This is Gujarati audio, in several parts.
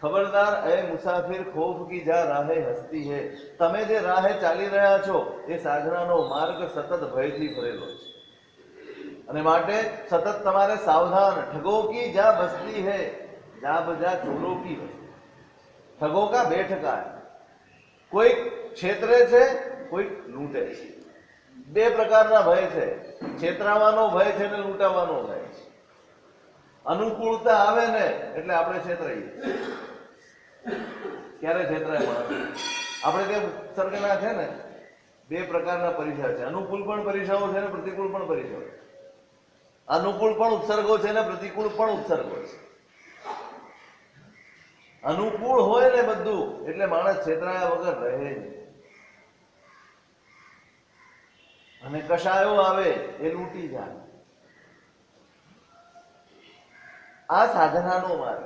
ખબરદાર એ મુસાફિર ખોફ કી જા રાહે હસ્તી હે. તમે જે રાહે ચાલી રહ્યા છો એ સાધનાનો માર્ગ સતત ભયથી ભરેલો છે અને માટે સતત તમારે સાવધાન. ઠગો કી જા બસતી હે, જા બજા ચોરો કી બસતી. ઠગો કા બે ઠકા, કોઈક છેતરે છે, કોઈક લૂંટે છે. બે પ્રકારના ભય છે, છેતરાવાનો ભય છે ને લૂંટાવાનો ભય છે. અનુકૂળતા આવે ને એટલે આપણે છેતરાઈએ. ક્યારે છેતરાય માણસ? આપણે તે સર્ગના છે ને બે પ્રકારના પરીક્ષા છે. અનુકૂળ પણ પરીક્ષાઓ છે ને પ્રતિકૂળ પણ પરીક્ષાઓ છે. અનુકૂળ પણ ઉપસર્ગો છે ને પ્રતિકૂળ પણ ઉપસર્ગો છે. અનુકૂળ હોય ને બધું એટલે માણસ છેતરાયા વગર રહે નહીં. અને કશાયો આવે એ લૂંટી જાય. આ સાધનાનો માર્ગ.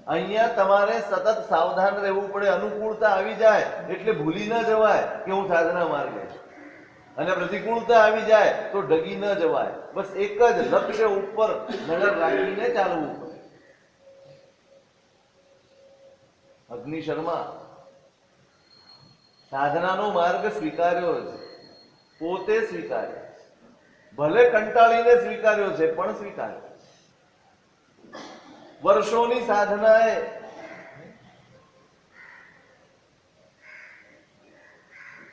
અહીંયા તમારે સતત સાવધાન રહેવું પડે. અનુકૂળતા આવી જાય એટલે ભૂલી ન જવાય કે હું સાધના માર્ગે છું, અને પ્રતિકૂળતા આવી જાય તો ડગી ન જવાય. બસ એક જ લક્ષ્ય ઉપર નજર રાખીને ચાલવું પડે. અગ્નિ શર્મા સાધનાનો માર્ગ સ્વીકાર્યો છે, પોતે સ્વીકાર્યો, ભલે કંટાળીને સ્વીકાર્યો છે પણ સ્વીકાર્યો. વર્ષોની સાધનાએ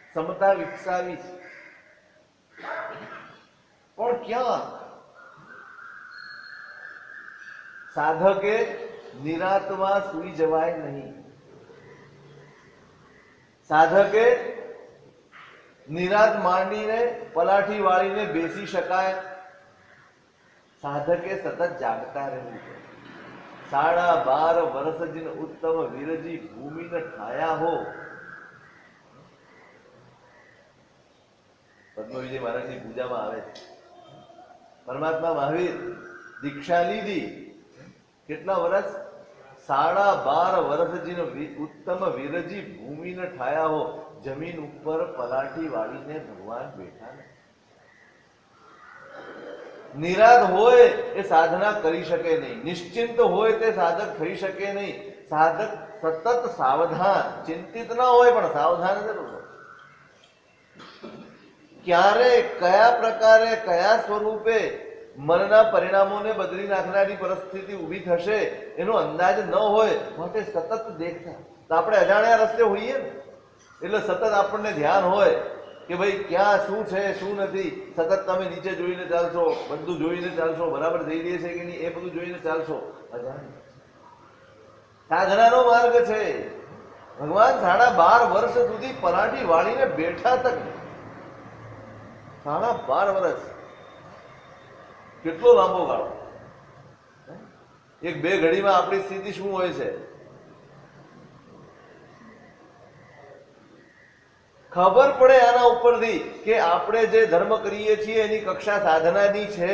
ક્ષમતા વિકસાવી છે, પણ ક્યાં સાધકે નિરાતમાં સૂઈ જવાય નહીં. સાધકે નિરાત માંડીને પલાઠી વાળીને બેસી શકાય. સાધકે સતત જાગતા રહેવું પડે. 12.5 વર્ષ જીન ઉત્તમ વીરજી ભૂમિ ને ઠાયા હો. પદ્મવિજય મહારાજની પૂજામાં આવે છે. પરમાત્મા મહાવીર દીક્ષા લીધી કેટલા વર્ષ? 12.5 વર્ષ જીન ઉત્તમ વીરજી ભૂમિ ને ઠાયા હો. જમીન ઉપર પલાઠી વાળીને ભગવાન બેઠા. નિરાત હોય એ સાધના કરી શકે નહીં. નિશ્ચિંત હોય તે સાધક થઈ શકે નહીં. સાધક સતત સાવધાન, ચિંતિત ના હોય પણ સાવધાન જરૂર હોય. ક્યારે કયા પ્રકારે કયા સ્વરૂપે મનના પરિણામોને બદલી નાખનારી પરિસ્થિતિ ઊભી થશે એનો અંદાજ ન હોય, માટે સતત દેખતા. તો આપણે અજાણ્યા રસ્તે હોઈએ ને એટલે સતત આપણને ધ્યાન હોય કે ભાઈ ક્યાં શું છે શું નથી. સતત તમે નીચે જોઈને ચાલશો, બધું જોઈને ચાલશો, બરાબર જઈ રહી છે કે નહીં એ બધું જોઈને ચાલશો. સાધનાનો માર્ગ છે. ભગવાન 12.5 વર્ષ સુધી પલાઠી વાળીને બેઠા તક. 12.5 વર્ષ કેટલો લાંબો ગાળો. એક બે ઘડીમાં આપણી સ્થિતિ શું હોય છે ખબર પડે આના ઉપરથી કે આપણે જે ધર્મ કરીએ છીએ એની કક્ષા સાધનાની છે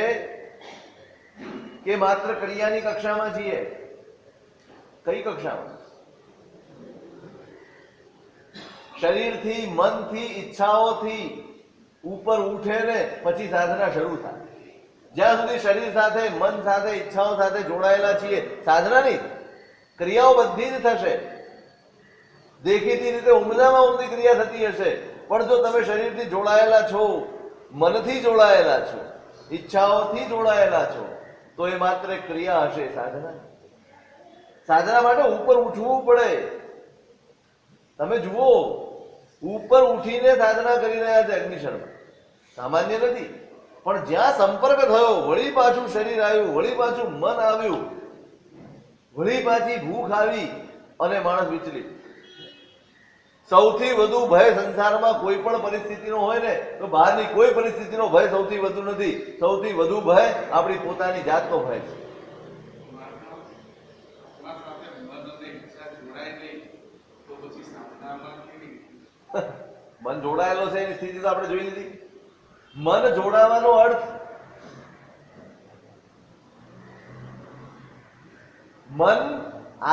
કે માત્ર ક્રિયાની કક્ષામાં છીએ. કઈ કક્ષામાં? શરીરથી, મનથી, ઈચ્છાઓથી ઉપર ઉઠે ને પછી સાધના શરૂ થાય. જ્યાં સુધી શરીર સાથે, મન સાથે, ઈચ્છાઓ સાથે જોડાયેલા છીએ સાધના નહીં. ક્રિયાઓ બધી જ થશે. દેખીતી રીતે ઉમદામાં ઉમદી ક્રિયા થતી હશે, પણ જો તમે શરીરથી જોડાયેલા છો, મનથી જોડાયેલા છો, ઈચ્છાઓથી જોડાયેલા છો તો એ માત્ર ક્રિયા હશે, સાધના. સાધના માટે ઉપર ઉઠવું પડે. તમે જુઓ, ઉપર ઉઠીને સાધના કરી રહ્યા છે અગ્નિ શર્મા. સામાન્ય નથી. પણ જ્યાં સંપર્ક થયો, વળી પાછું શરીર આવ્યું, વળી પાછું મન આવ્યું, વળી પાછી ભૂખ આવી અને માણસ વિચલિત. સૌથી વધુ ભય સંસારમાં કોઈ પણ પરિસ્થિતિનો હોય ને તો બહારની કોઈ પરિસ્થિતિનો ભય સૌથી વધુ નથી. સૌથી વધુ ભય આપણી પોતાની જાતનો ભય છે. મન જોડાયેલો છે એની સ્થિતિ તો આપણે જોઈ લીધી. મન જોડાવાનો અર્થ મન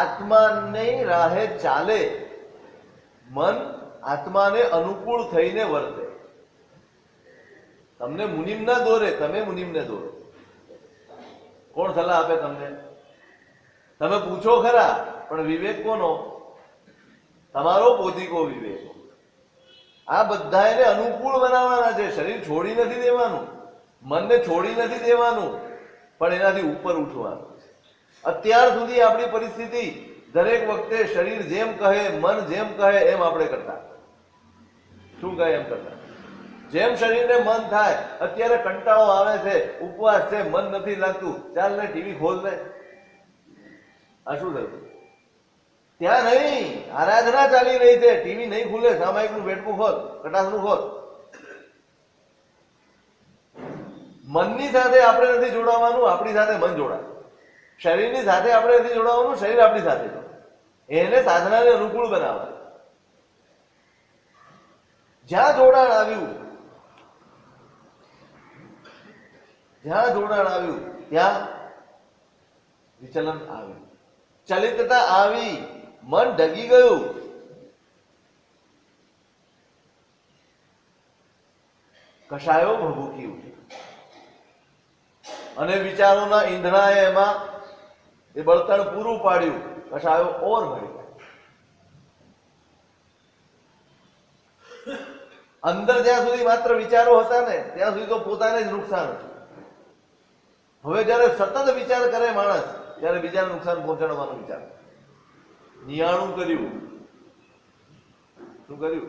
આત્માની રાહે ચાલે, મન આત્માને અનુકૂળ થઈને વર્તે. તમને મુનિમ ના દોરે, તમે મુનિમને દોરો. કોણ સલાહ આપે તમને? તમે પૂછો ખરા પણ વિવેક કોનો? તમારો પોતીકો વિવેક. આ બધાને અનુકૂળ બનાવવાના છે. શરીર છોડી નથી દેવાનું, મનને છોડી નથી દેવાનું, પણ એનાથી ઉપર ઉઠવાનું. અત્યાર સુધી આપણી પરિસ્થિતિ દરેક વખતે શરીર જેમ કહે, મન જેમ કહે એમ આપણે કરતા. શું કહે એમ કરતા. જેમ શરીરને મન થાય. અત્યારે કંટાળો આવે છે, ઉપવાસ છે, મન નથી લાગતું, ચાલ ને ટીવી ખોલ ને. આ શું થયું? ત્યાં નહીં, આરાધના ચાલી રહી છે, ટીવી નહીં ખુલે, સામાયિકનું બેઠકું ખોલ, કટાસનું ખોલ. મનની સાથે આપણે નથી જોડાવાનું, આપણી સાથે મન જોડાય. શરીરની સાથે આપણે નથી જોડાવાનું, શરીર આપણી સાથે જોડાય. એને સાધનાને અનુકૂળ બનાવવા. જ્યાં જોડાણ આવ્યું, જ્યાં જોડાણ આવ્યું ત્યાં વિચલન આવ્યું, ચલિતતા આવી, મન ઢગી ગયું. કશાયો ભભૂકી ઉઠી અને વિચારોના ઈંધણાએ એમાં એ બળતણ પૂરું પાડ્યું. કશાયો ઓર ભળી ગયા. અંદર જ્યાં સુધી માત્ર વિચારો હતા ને ત્યાં સુધી તો પોતાને જ નુકસાન હતું. હવે જયારે સતત વિચાર કરે માણસ ત્યારે બીજાને નુકસાન પહોંચાડવાનું વિચાર. નિયાણું કર્યું. શું કર્યું?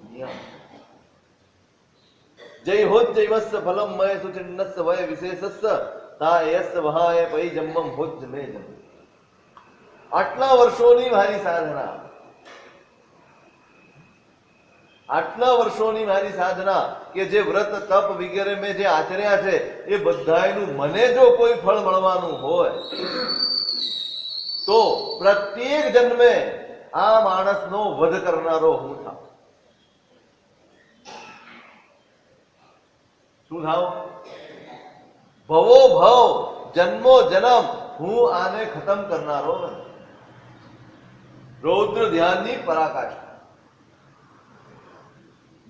નિયાણું. જય હોત જૈવસ્સ ફલમ મય સુચિન્નસ્સ વય વિશેષસ્સ તા યસ્સ વહાય પૈ જન્મમ હોત મે જન્મ. આટલા વર્ષોની મારી સાધના, આટલા વર્ષોની મારી સાધના કે જે વ્રત તપ વગેરે મેં જે આચર્યા છે એ બધાયનું મને જો કોઈ ફળ મળવાનું હોય તો પ્રત્યેક જન્મે આ માણસનો વધ કરનારો હું થાઉં. શું થાવ? ભવો ભવ, જન્મો જન્મ હું આને ખતમ કરનારો નથી. રૌદ્ર ધ્યાનની પરાકાષ્ઠા.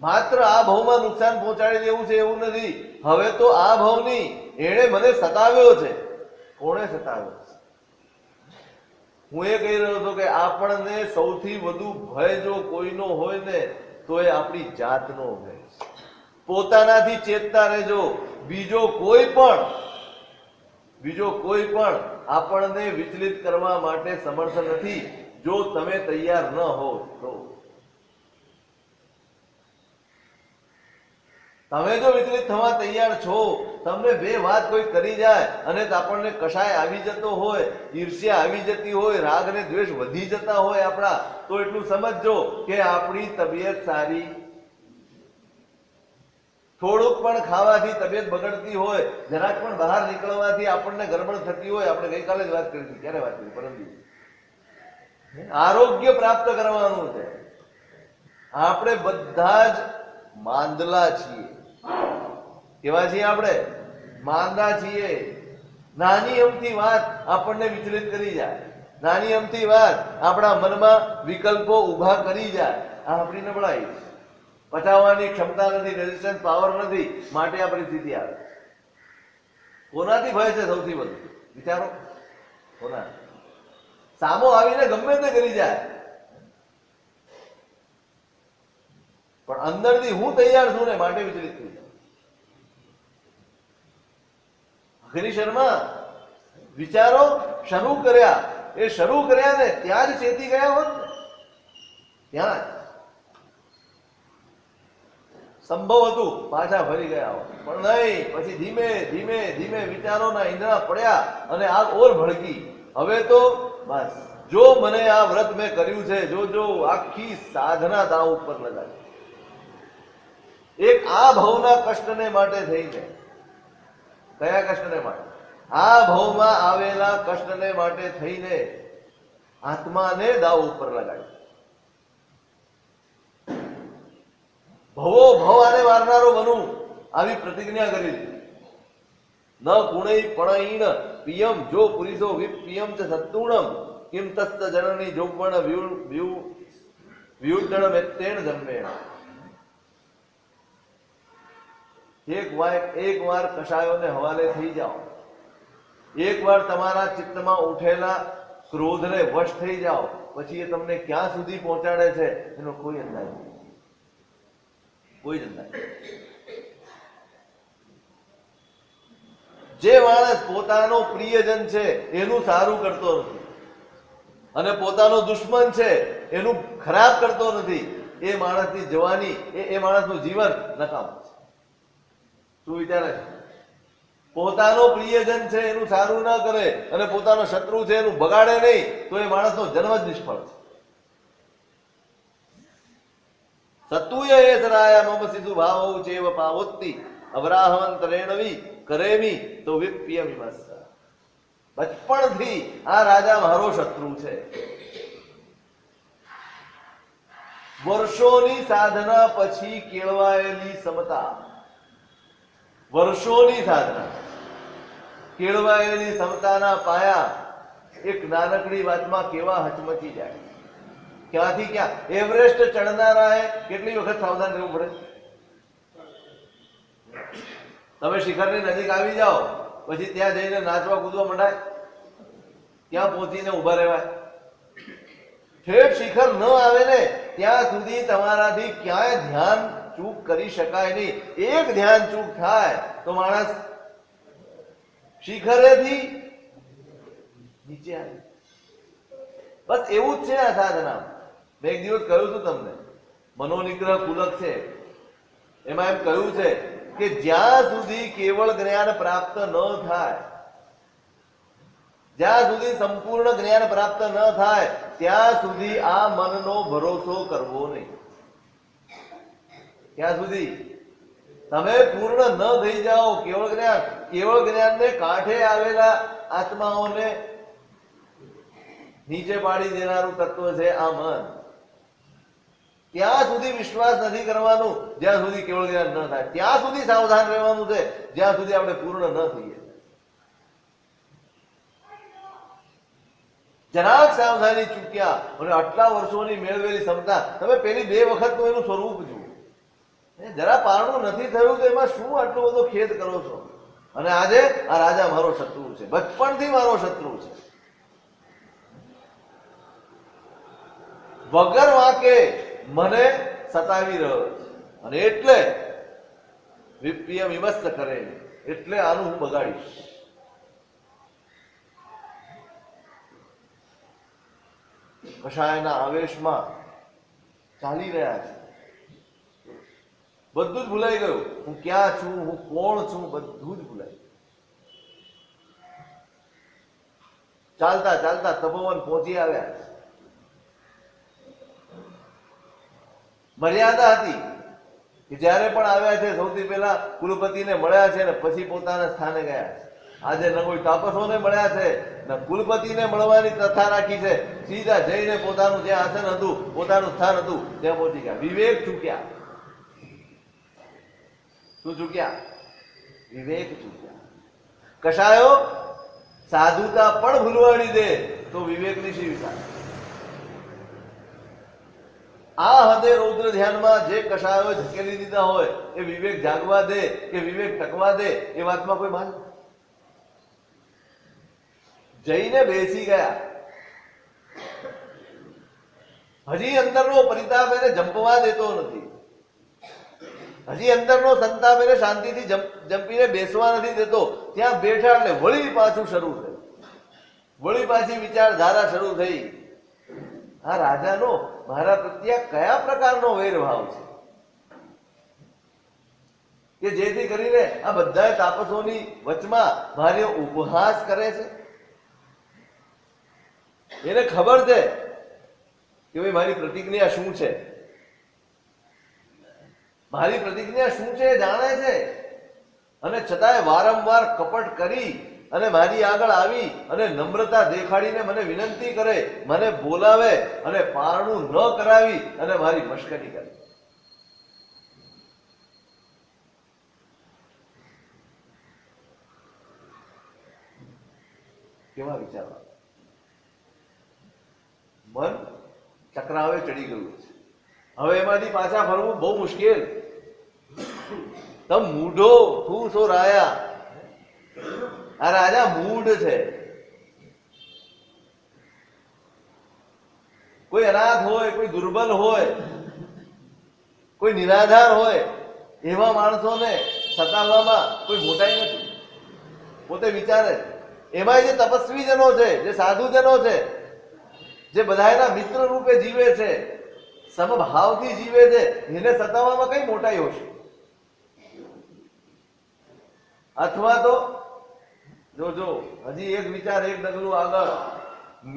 માત્ર આ ભાવમાં નુકસાન પહોંચાડી દેવું છે એવું નથી. હવે તો આ ભાવની એણે મને સતાવ્યો છે. કોણે સતાવ્યો? હું એ કહી રહ્યો હતો કે આપણને સૌથી વધુ ભય જો કોઈનો હોય ને તો એ આપણી જાતનો ભય. પોતાનાથી ચેતતા રહેજો. બીજો કોઈ પણ આપણને વિચલિત કરવા માટે સમર્થ નથી જો તમે તૈયાર ન હો તો. તમે જો વિચલિત થવા તૈયાર છો, તમને બે વાત કોઈ કરી જાય અને આપણને કશાય આવી જતો હોય, ઈર્ષ્યા આવી જતી હોય, રાગ ને દ્વેષ વધી જતા હોય આપણા, તો એટલું સમજજો કે આપણી તબિયત સારી. થોડુંક પણ ખાવાથી તબિયત બગડતી હોય, જરાક પણ બહાર નીકળવાથી આપણને ગરબડ થતી હોય, આપણે ગઈકાલે જ વાત કરી હતી. ક્યારે વાત કરી? પરમ દિવસે. આરોગ્ય પ્રાપ્ત કરવાનું છે. આપણે બધા જ માંદલા છીએ. કેવા છીએ આપણે? માંદા છીએ. નાની અમથી વાત આપણને વિચલિત કરી જાય, નાની અમથી વાત આપણા મનમાં વિકલ્પો ઉભા કરી જાય. આ આપણી નબળાઈ છે. પચાવવાની ક્ષમતા નથી, રેઝિસ્ટન્સ પાવર નથી, માટે આ પરિસ્થિતિ આવે. કોનાથી ભય છે સૌથી વધુ? વિચારો. કોના? સામો આવીને ગમે તે કરી જાય, પણ અંદરથી હું તૈયાર છું ને માટે વિચલિત થઈ જાય. અખિરી શર્મા વિચારો શરૂ કર્યા, એ શરૂ કર્યા ને ત્યાં જ ચેતી ગયા હોત ને, ત્યાં જ સંભવ હતું પાછા ફરી ગયા હોત, પણ નહીં. પછી ધીમે ધીમે ધીમે વિચારોના ઈંધણા પડ્યા અને આગ ઓર ભડકી. હવે તો બસ, જો મને આ વ્રત મેં કર્યું છે, જો આખી સાધના દાવ ઉપર લગાવી. એક આ ભવના કષ્ટને માટે થઈને. કયા કષ્ટને માટે? આ ભવમાં આવેલા કષ્ટને માટે થઈને આત્માને દાવ ઉપર લગાવી. ભવો ભવ આને મારનારો બનું આવી પ્રતિજ્ઞા કરી દીધી. ન કુણૈ પણૈણ પિયમ જો પુરીસો વિપિયમ ચ સત્તુણમ કિમ તસ્ત જનની જોગવણ વ્યુડ્ડણ મેત્તેણ જન્મેણ. એક વાર કશાયોને હવાલે થઈ જાઓ. એક વાર તમારા ચિત્તમાં ઉઠેલા ક્રોધને વશ થઈ જાઓ પછી એ તમને ક્યાં સુધી પહોંચાડે છે એનો કોઈ અંદાજ નહીં, કોઈ જ અંદાજ. જે માણસ પોતાનો પ્રિયજન છે એનું સારું કરતો નથી અને પોતાનો દુશ્મન છે એનું ખરાબ કરતો નથી, એ માણસની જવાની એ માણસનું જીવન નકામું છે. શું વિચારે છે? પોતાનો પ્રિયજન છે એનું સારું ના કરે અને પોતાનો શત્રુ છે એનું બગાડે નહીં તો એ માણસનો જન્મ જ નિષ્ફળ છે. સતુય એસરાયા મમ સિધુ ભાવૌ ચેવ પાવોત્તિ અવરાહવંતરેણવી કરેમી તો વિપ્ય વિમસ્સ. બચપણથી આ રાજા મારો શત્રુ છે. વર્ષોની સાધના પછી કેળવાયેલી સમતા, વર્ષોની સાધના કેળવાયેલી સમતાના પાયા એક નાનકડી વાતમાં કેવા હચમચી જાય. ક્યાંથી ક્યાં? એવરેસ્ટ ચડનારાએ કેટલી વખત સાવધાન રહેવું પડે? તમે શિખરની નજીક આવી જાઓ પછી ત્યાં જઈને નાચવા કૂદવા માંડાય? ત્યાં પહોંચીને ઉભા રહેવાય? ઠેઠ શિખર ન આવે ને ત્યાં સુધી તમારાથી ક્યાંય ધ્યાન ચૂક કરી શકાય નહીં. એક ધ્યાન ચૂક થાય તો માણસ શિખરેથી નીચે આવે. બસ એવું જ છે આ સાધના. મેં એક દિવસ કહ્યું હતું તમને, મનોનિગ્રહ કુલક છે એમાં એમ કહ્યું છે કે જ્યાં સુધી કેવળ જ્ઞાન પ્રાપ્ત ન થાય, જ્યાં સુધી સંપૂર્ણ જ્ઞાન પ્રાપ્ત ન થાય ત્યાં સુધી આ મનનો ભરોસો કરવો નહીં. ત્યાં સુધી તમે પૂર્ણ ન થઈ જાઓ કેવળ જ્ઞાનને કાંઠે આવેલા આત્માઓને નીચે પાડી દેનારું તત્વ છે આ મન. ત્યાં સુધી વિશ્વાસ નથી કરવાનું જ્યાં સુધી કેવળ જ્ઞાન ન થાય. ત્યાં સુધી સાવધાન રહેવાનું છે જ્યાં સુધી આપણે પૂર્ણ ન થઈએ. જરાક સાવધાની ચૂક્યા અને આટલા વર્ષોની મેળવેલી ક્ષમતા, તમે પેલી 2 વખતનું એનું સ્વરૂપ જુઓ. જરા પારણું નથી થયું તો એમાં શું આટલો બધો ખેદ કરો છો? અને આજે આ રાજા મારો શત્રુ છે, બચપણથી મારો શત્રુ છે. વગર વાંકે મને સતાવી રહ્યો છે અને એટલે વિપ્ય વિમસ્ત કરે, એટલે આનું હું બગાડીશ. કશાયના આવેશમાં ચાલી રહ્યા છે. બધું જ ભૂલાઈ ગયું. હું ક્યાં છું, હું કોણ છું, બધું જ ભૂલાઈ ગયું. ચાલતા ચાલતા તપોવન પહોંચી આવ્યા. મર્યાદા હતી કે જયારે પણ આવ્યા છે સૌથી પહેલા કુલપતિને મળ્યા છે ને પછી પોતાના સ્થાને ગયા છે. આજે ન કોઈ તાપસોને મળ્યા છે ને કુલપતિને મળવાની પ્રથા રાખી છે. સીધા જઈને પોતાનું જે આસન હતું, પોતાનું સ્થાન હતું ત્યાં પહોંચી ગયા. વિવેક ચૂક્યા. શું ચૂક્યા? વિવેક ચૂક્યા. કશાયો સાધુતા પણ ભૂલવાડી દે તો વિવેકની શી વિચાર? આ હદે રૌદ્ર ધ્યાનમાં જે કશાયો ધકેલી દીધા હોય એ વિવેક જાગવા દે કે વિવેક ટકવા દે એ વાતમાં કોઈ માન. જઈને બેસી ગયા. હજી અંદરનો પરિતાપ એને જંપવા દેતો નથી. હજી અંદરનો સંતાપ એને શાંતિથી જંપીને બેસવા નથી દેતો. ત્યાં બેઠા એટલે વળી પાછું શરૂ થયું. વળી પાછી વિચારધારા શરૂ થઈ. આ રાજાનો મારા પ્રત્યે કયા પ્રકારનો વૈરભાવ છે કે જેથી કરીને આ બધા તાપસોની વચમાં મારે ઉપહાસ કરે છે. એને ખબર છે કે ભાઈ મારી પ્રતિજ્ઞા શું છે, મારી પ્રતિજ્ઞા શું છે જાણે છે, અને છતાંય વારંવાર કપટ કરી અને મારી આગળ આવી અને નમ્રતા દેખાડીને મને વિનંતી કરે, મને બોલાવે અને પારણું ન કરાવી અને મારી મશ્કરી કરે. કેવા વિચારો? મન ચક્રાવે ચડી ગયું છે. હવે એમાંથી પાછા ફરવું બહુ મુશ્કેલ. તમ મૂઢો તું સો રાયા. આ રાજા મૂઢ છે. કોઈ અનાથ હોય, કોઈ દુર્બલ હોય, કોઈ નિરાધાર હોય, એવા માણસોને સતાવવામાં કોઈ મોટાઈ નથી. પોતે વિચારે એમાં જે તપસ્વીજનો છે, જે સાધુજનો છે, જે બધાના મિત્ર રૂપે જીવે છે, સમભાવથી જીવે છે, એને સતાવવામાં કઈ મોટાઈ હશે? અથવા તો જો હજી એક વિચાર, એક ડગલું આગળ,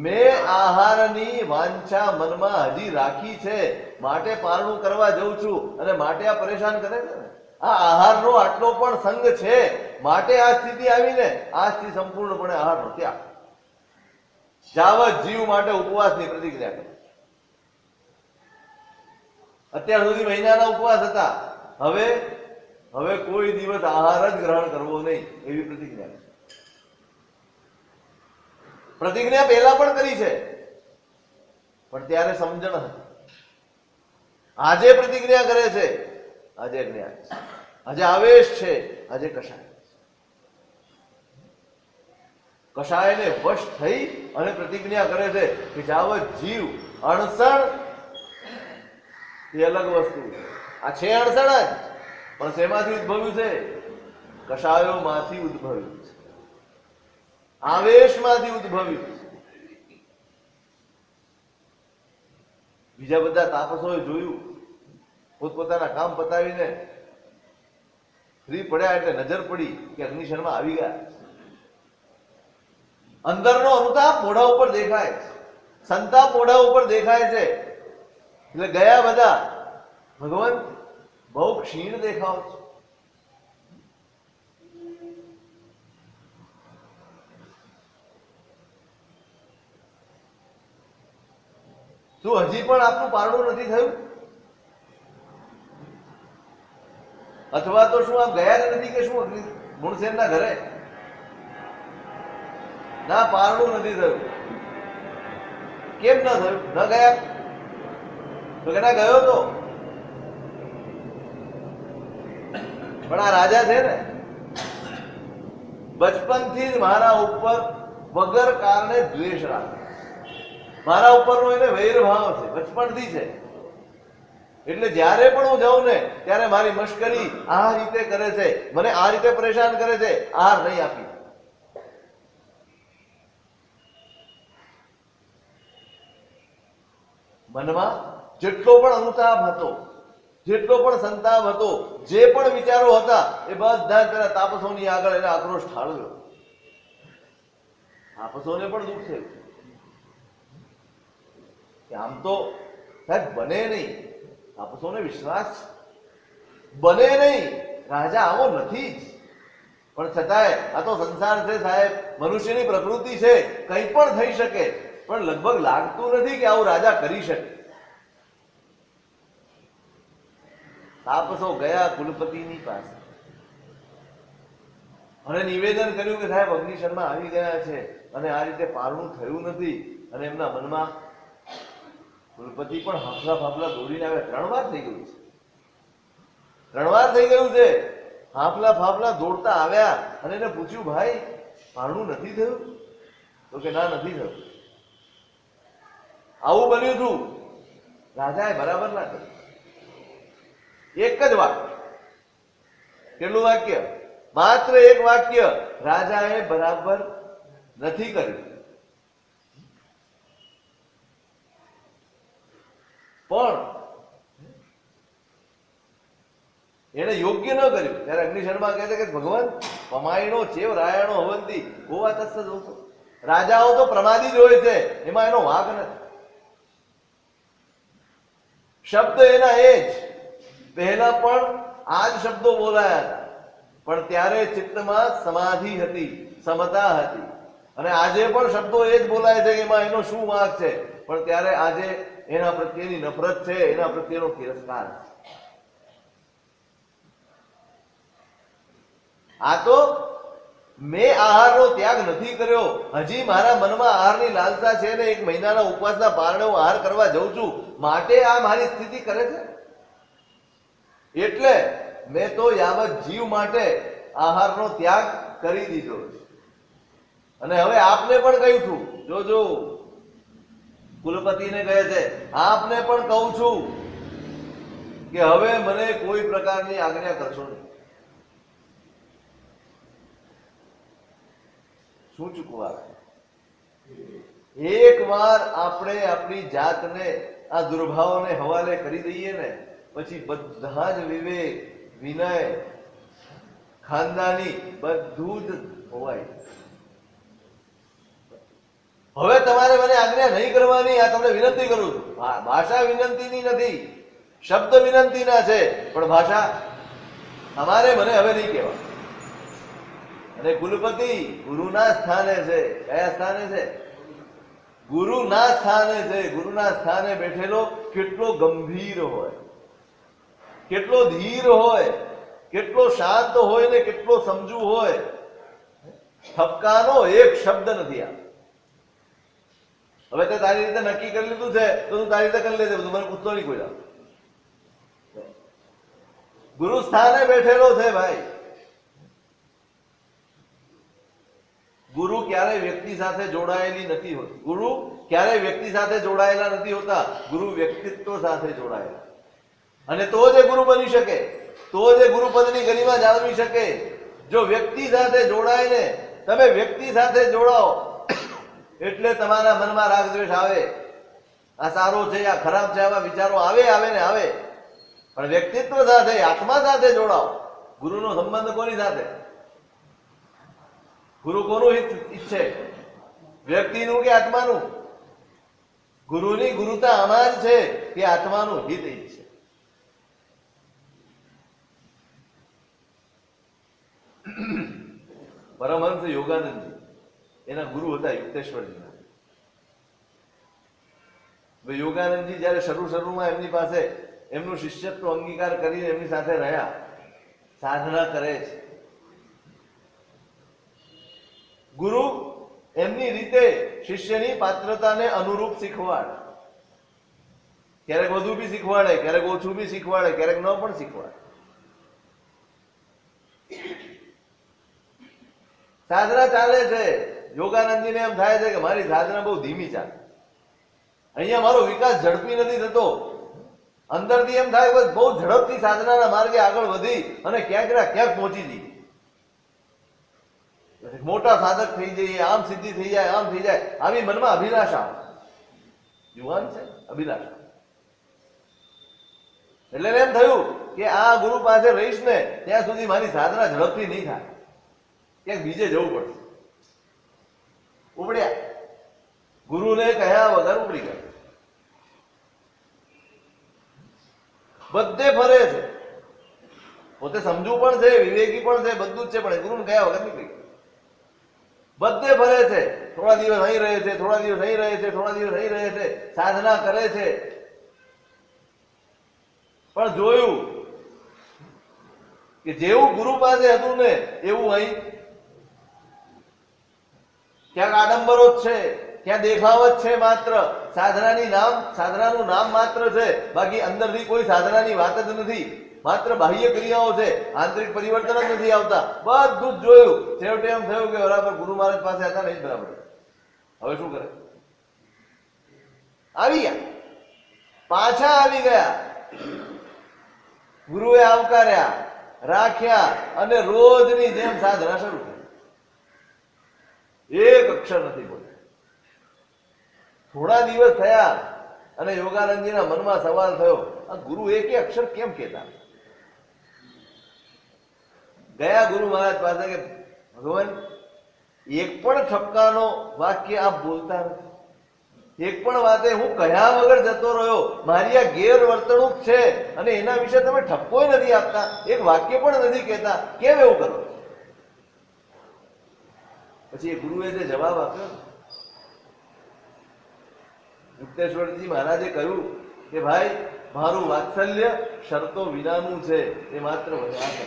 મેં આહારની વાંછા મનમાં હજી રાખી છે, માટે પારણું કરવા જઉં છું અને માટે આ પરેશાન કરે છે ને. આ આહારનો આટલો પણ સંગ છે, માટે આ સ્થિતિ આવીને આજથી સંપૂર્ણપણે આહારનો ત્યાગ. જાવત જીવ માટે ઉપવાસની પ્રતિક્રિયા કરે. અત્યાર સુધી મહિનાના ઉપવાસ હતા, હવે કોઈ દિવસ આહાર જ ગ્રહણ કરવો નહીં, એવી પ્રતિજ્ઞા. પ્રતિજ્ઞા પહેલા પણ કરી છે, પણ ત્યારે સમજણ હતી. આજે પ્રતિજ્ઞા કરે છે, આજે જ્ઞાન છે, આજે આવેશ છે, આજે કષાય. કષાયને વશ થઈ અને પ્રતિજ્ઞા કરે છે કે જાવત જીવ અણસણ, એ અલગ વસ્તુ છે. આ છે અણસણ જ, પણ શેમાંથી ઉદ્ભવ્યું છે? કષાયોમાંથી ઉદ્ભવ્યું છે, આવેશમાંથી ઉદ્ભવ્યું છે. બીજા બધા તાપસોએ જોયું, પોતપોતાના કામ પતાવીને ફ્રી પડ્યા એટલે નજર પડી કે અગ્નિશનમાં આવી ગયા. અંદરનો અનુતાપ મોઢા ઉપર દેખાય છે, સંતાપ મોઢા ઉપર દેખાય છે. એટલે ગયા બધા, ભગવાન બહુ ક્ષીણ દેખાવ છે. શું હજી પણ આપનું પારણું નથી થયું? અથવા તો શું આપ ગયા જ નથી કે શું ગુણસેનના ઘરે? ના, પારણું નથી થયું. કેમ ન થયું? ન ગયા તો કેના ગયો તો? પણ આ રાજા છે ને, બચપનથી જ મારા ઉપર વગર કારણે દ્વેષ રાખે. મારા ઉપરનો એને વૈરભાવ છે, બચપણથી છે. એટલે જ્યારે પણ હું જાઉં ને ત્યારે મારી મશ્કરી આ રીતે કરે છે, મને આ રીતે પરેશાન કરે છે, આહાર નહીં આપી. મનમાં જેટલો પણ અનુતાપ હતો, જેટલો પણ સંતાપ હતો, જે પણ વિચારો હતા, એ બધા પેલા તાપસોની આગળ એને આક્રોશ ઠાળવ્યો. તાપસોને પણ દુઃખ થયું કે આમ તો સાહેબ બને નહીં. તાપસોને વિશ્વાસ છે, બને નહીં, રાજા આવો નથી જ. પણ છતાંય આ તો સંસાર છે સાહેબ, મનુષ્યની પ્રકૃતિ છે, કંઈ પણ થઈ શકે. પણ લગભગ લાગતું નથી કે આવું રાજા કરી શકે. તાપસો ગયા કુલપતિની પાસે અને નિવેદન કર્યું કે સાહેબ અગ્નિશર્મા આવી ગયા છે અને આ રીતે પારણું થયું નથી. અને એમના મનમાં કુલપતિ પણ હાફલા ફાફલા દોડીને આવે. 3 વાર થઈ ગયું છે, 3 વાર થઈ ગયું છે. હાફલા ફાફલા દોડતા આવ્યા અને એને પૂછ્યું, ભાઈ પારણું નથી થયું? તો કે ના, નથી થયું. આવું બન્યું હતું. રાજાએ બરાબર ના કર્યું. એક જ વાક્ય. કેટલું વાક્ય? માત્ર એક વાક્ય. રાજાએ બરાબર નથી કર્યું. પણ એને યોગ્ય ન કર્યું. ત્યારે અગ્નિશર્મા કહે છે કે ભગવાન પમાયણો ચેવ રાયણો હવંતી ગોવા તસ્સ જોશો. રાજાઓ તો પ્રમાદી જ હોય છે, એમાં એનો વાંક નથી. શબ્દ એના એ જ. પહેલા પણ આ જ શબ્દો બોલાયા હતા, પણ ત્યારે ચિત્તમાં સમાધિ હતી, સમતા હતી. અને આજે પણ શબ્દો એ જ બોલાય છે, એમાં એનો શું વાંક છે? પણ ત્યારે આજે એના પ્રત્યેની નફરત છે, એના પ્રત્યેનો તિરસ્કાર છે. આ તો મેં આહારનો ત્યાગ નથી કર્યો, હજી મારા મનમાં આહારની લાલસા છે ને 1 મહિનાના ઉપવાસના પારણે હું આહાર કરવા જઉં છું, માટે આ મારી સ્થિતિ કરે છે. એટલે મેં તો યાવત જીવ માટે આહારનો ત્યાગ કરી દીધો છે. અને હવે આપને પણ કહ્યું છું, જોજો કુલપતિને કહે છે, આપને પણ કહું છું કે હવે મને કોઈ પ્રકારની આજ્ઞા કરશો નહીં. શું ચૂકવા? એક વાર આપણે આપણી જાતને આ દુર્ભાવોને હવાલે કરી દઈએ ને, પછી બધા જ વિવેક, વિનય, ખાનદાની બધું જ હોવાય. હવે તમારે મને આજ્ઞા નહીં કરવાની, આ તમને વિનંતી કરું છું. ભાષા વિનંતીની નથી, શબ્દ વિનંતીના છે, પણ ભાષા અમારે મને હવે નહીં કહેવા. અને કુલપતિ ગુરુના સ્થાને છે. કયા સ્થાને છે? ગુરુના સ્થાને છે. ગુરુના સ્થાને બેઠેલો કેટલો ગંભીર હોય, કેટલો ધીર હોય, કેટલો શાંત હોય ને કેટલો સમજુ હોય. ઠપકાનો એક શબ્દ નથી. આ હવે તે તારી રીતે નક્કી કરી લીધું છે તો તું તારી રીતે કરી લેજે, બધું મને પૂછતો નહીં કોઈ. ગુરુ સ્થાને બેઠેલો છે ભાઈ. ગુરુ ક્યારેય વ્યક્તિ સાથે જોડાયેલી નથી હોતી. ગુરુ ક્યારેય વ્યક્તિ સાથે જોડાયેલા નથી હોતા. ગુરુ વ્યક્તિત્વ સાથે જોડાયેલા. અને તો જ ગુરુ બની શકે, તો જ ગુરુપદની ગરિમા જાળવી શકે. જો વ્યક્તિ સાથે જોડાય ને, તમે વ્યક્તિ સાથે જોડાઓ એટલે તમારા મનમાં રાગ દ્વેષ આવે. આ સારો છે, આ ખરાબ છે, આવા વિચારો આવે ને આવે. પણ વ્યક્તિત્વ સાથે, આત્મા સાથે જોડાઓ. ગુરુનો સંબંધ કોની સાથે? ગુરુ કોનું હિત ઈચ્છે? વ્યક્તિનું કે આત્માનું? ગુરુની ગુરુતા આમાં જ છે કે આત્માનું હિત ઈચ્છે. પરમહંસ યોગાનંદજી એના ગુરુ હતા યુક્તેશ્વરજી. યોગાનંદજી જયારે શરૂમાં એમની પાસે એમનું શિષ્યત્વ અંગીકાર કરીને એમની સાથે રહ્યા, સાધના કરે છે. ગુરુ એમની રીતે શિષ્યની પાત્રતાને અનુરૂપ શીખવાડે. ક્યારેક વધુ બી શીખવાડે, ક્યારેક ઓછું બી શીખવાડે, ક્યારેક ન પણ શીખવાડે. સાધના ચાલે છે. યોગાનંદજીને એમ થાય છે કે મારી સાધના બહુ ધીમી ચાલે, અહીંયા મારો વિકાસ ઝડપી નથી થતો. અંદરથી એમ થાય કે બહુ ઝડપથી સાધનાના માર્ગે આગળ વધી અને ક્યાંક ના ક્યાંક પહોંચી જઈએ, મોટા સાધક થઈ જઈએ, આમ સિદ્ધિ થઈ જાય, આમ થઈ જાય. આવી મનમાં અભિલાષા. યુવાન છે, અભિલાષા. એટલે એમ થયું કે આ ગુરુ પાસે રહીશ ને ત્યાં સુધી મારી સાધના ઝડપથી નહીં થાય, ક્યાંક બીજે જવું પડશે. ઉપડ્યા, ગુરુને કહ્યા વગર ઉપડી ગયા. બધે ફરે છે, પોતે સમજુ પણ છે, વિવેકી પણ છે, બધું જ છે, પણ ગુરુને કહ્યા વગર નીકળી ગયા. બધે ફરે છે. થોડા દિવસ અહીં રહે છે, થોડા દિવસ અહીં રહે છે, થોડા દિવસ અહીં રહે છે, સાધના કરે છે. પણ જોયું કે જેવું ગુરુ પાસે હતું ને એવું અહીં ક્યાંક આડંબરો જ છે, ક્યાં દેખાવ જ છે. માત્ર સાધનાનું નામ માત્ર છે, બાકી અંદરથી કોઈ સાધનાની વાત જ નથી. માત્ર બાહ્ય ક્રિયાઓ છે, આંતરિક પરિવર્તન જ નથી આવતા. બધું જ જોયું. છેવટે એમ થયું કે બરાબર ગુરુ મહારાજ પાસે હતા નહીં બરાબર. હવે શું કરે? આવી ગયા, પાછા આવી ગયા. ગુરુએ આવકાર્યા, રાખ્યા અને રોજની જેમ સાધના શરૂ કરી. એક અક્ષર નથી બોલ્યા. થોડા દિવસ થયા અને યોગાનંદજીના મનમાં સવાલ થયો, આ ગુરુ એકે અક્ષર કેમ કહેતા? ગયા ગુરુ મહારાજ પાસે કે ભગવાન, એક પણ ઠપકાનો વાક્ય આપ બોલતા નથી. એક પણ વાતે હું કહ્યા વગર જતો રહ્યો. મારી આ ગેરવર્તણૂક છે અને એના વિશે તમે ઠપકોય નથી આપતા, એક વાક્ય પણ નથી કહેતા, કેમ એવું કરો? પછી એ ગુરુએ જે જવાબ આપ્યો, યુક્તેશ્વરજી મહારાજે કહ્યું કે ભાઈ, મારું વાત્સલ્ય શરતો વિનાનું છે, એ માત્ર વજાહત છે.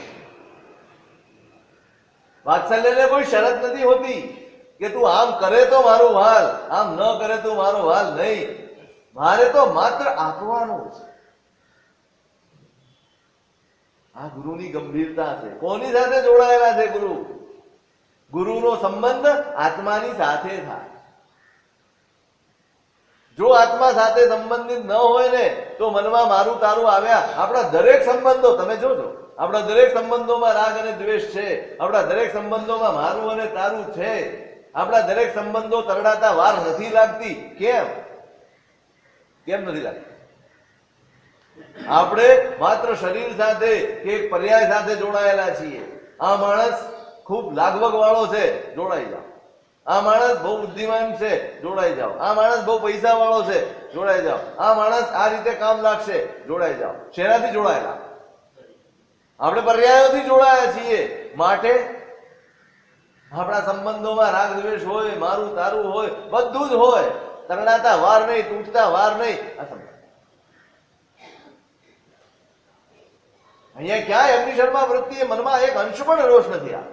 વાત્સલ્યને કોઈ શરત નથી હોતી કે તું આમ કરે તો મારું વાલ, આમ ન કરે તો મારો વાલ નહીં. મારે તો માત્ર આપવાનું છે. આ ગુરુની ગંભીરતા છે. કોની સાથે જોડાયેલા છે ગુરુ? ગુરુનો સંબંધ આત્માની સાથે થાય. જો આત્મા સાથે સંબંધિત ન હોય ને તો મનમાં મારું તારું આવ્યા. આપણા દરેક સંબંધો તમે જોજો, આપણા દરેક સંબંધોમાં રાગ અને દ્વેષ છે. આપણા દરેક સંબંધોમાં મારું અને તારું છે. આપણા દરેક સંબંધો તરડાતા વાર નથી લાગતી. કેમ કેમ નથી લાગતી? આપણે માત્ર શરીર સાથે કે એક પર્યાય સાથે જોડાયેલા છીએ. આ માણસ ખૂબ લાગવગ વાળો છે, જોડાઈ જાઓ. આ માણસ બહુ બુદ્ધિમાન છે, જોડાઈ જાઓ. આ માણસ બહુ પૈસા વાળો છે, જોડાઈ જાઓ. આ માણસ આ રીતે કામ લાગશે, જોડાઈ જાઓ. શેનાથી જોડાયેલા? આપણે પર્યાયોથી જોડાયા છીએ. માટે આપણા સંબંધોમાં રાગ દ્વેષ હોય, મારું તારું હોય, બધું જ હોય. તરણાતા વાર નહીં, તૂટતા વાર નહીં. આ સંબંધ અહીંયા ક્યાંય અગ્નિશર્મા વૃત્તિ મનમાં એક અંશ પણ રોષ નથી આ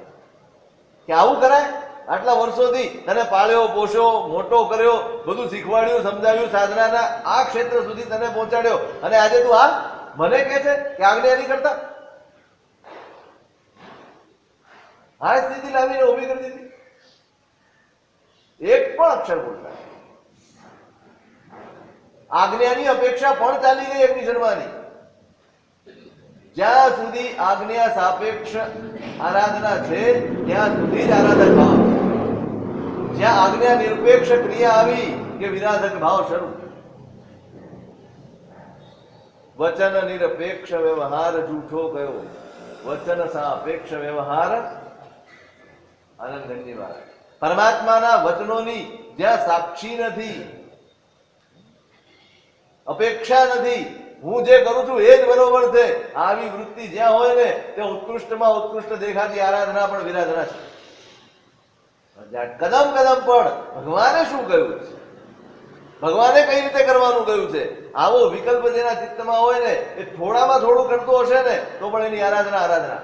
કે આવું કરાય. આટલા વર્ષોથી તને પાળ્યો, પોષ્યો, મોટો કર્યો, બધું શીખવાડ્યું, સમજાવ્યું, સાધનાના આ ક્ષેત્ર સુધી તને પહોંચાડ્યો, અને આજે તું આ મને કહે છે કે આજ્ઞા નહીં કરતા? આ સ્થિતિ લાવીને ઉભી કરી દીધી. એક પણ અક્ષર બોલતા. આજ્ઞાની અપેક્ષા પણ ચાલી ગઈ અગ્નિશર્માની. જ્યાં સુધી આજ્ઞા સાપેક્ષ આરાધના છે ત્યાં સુધી જ આરાધક ભાવ. જ્યાં આજ્ઞા નિરપેક્ષ ક્રિયા આવી કે વિરાધક ભાવ શરૂ. વચન નિરપેક્ષ વ્યવહાર જૂઠો કયો, વચન સાપેક્ષ વ્યવહાર આનંદની વાત. પરમાત્માના વચનોની જ્યાં સાક્ષી નથી, અપેક્ષા નથી, હું જે કરું છું એ જ બરોબર છે, આવી વૃત્તિ જ્યાં હોય ને તે ઉત્કૃષ્ટમાં ઉત્કૃષ્ટ દેખાતી આરાધના પણ વિરાધના છે. કદમ કદમ પણ ભગવાને શું કહ્યું છે, ભગવાને કઈ રીતે કરવાનું કહ્યું છે, આવો વિકલ્પ જેના ચિત્તમાં હોય ને એ થોડામાં થોડું કરતો હશે ને તો પણ એની આરાધના આરાધના.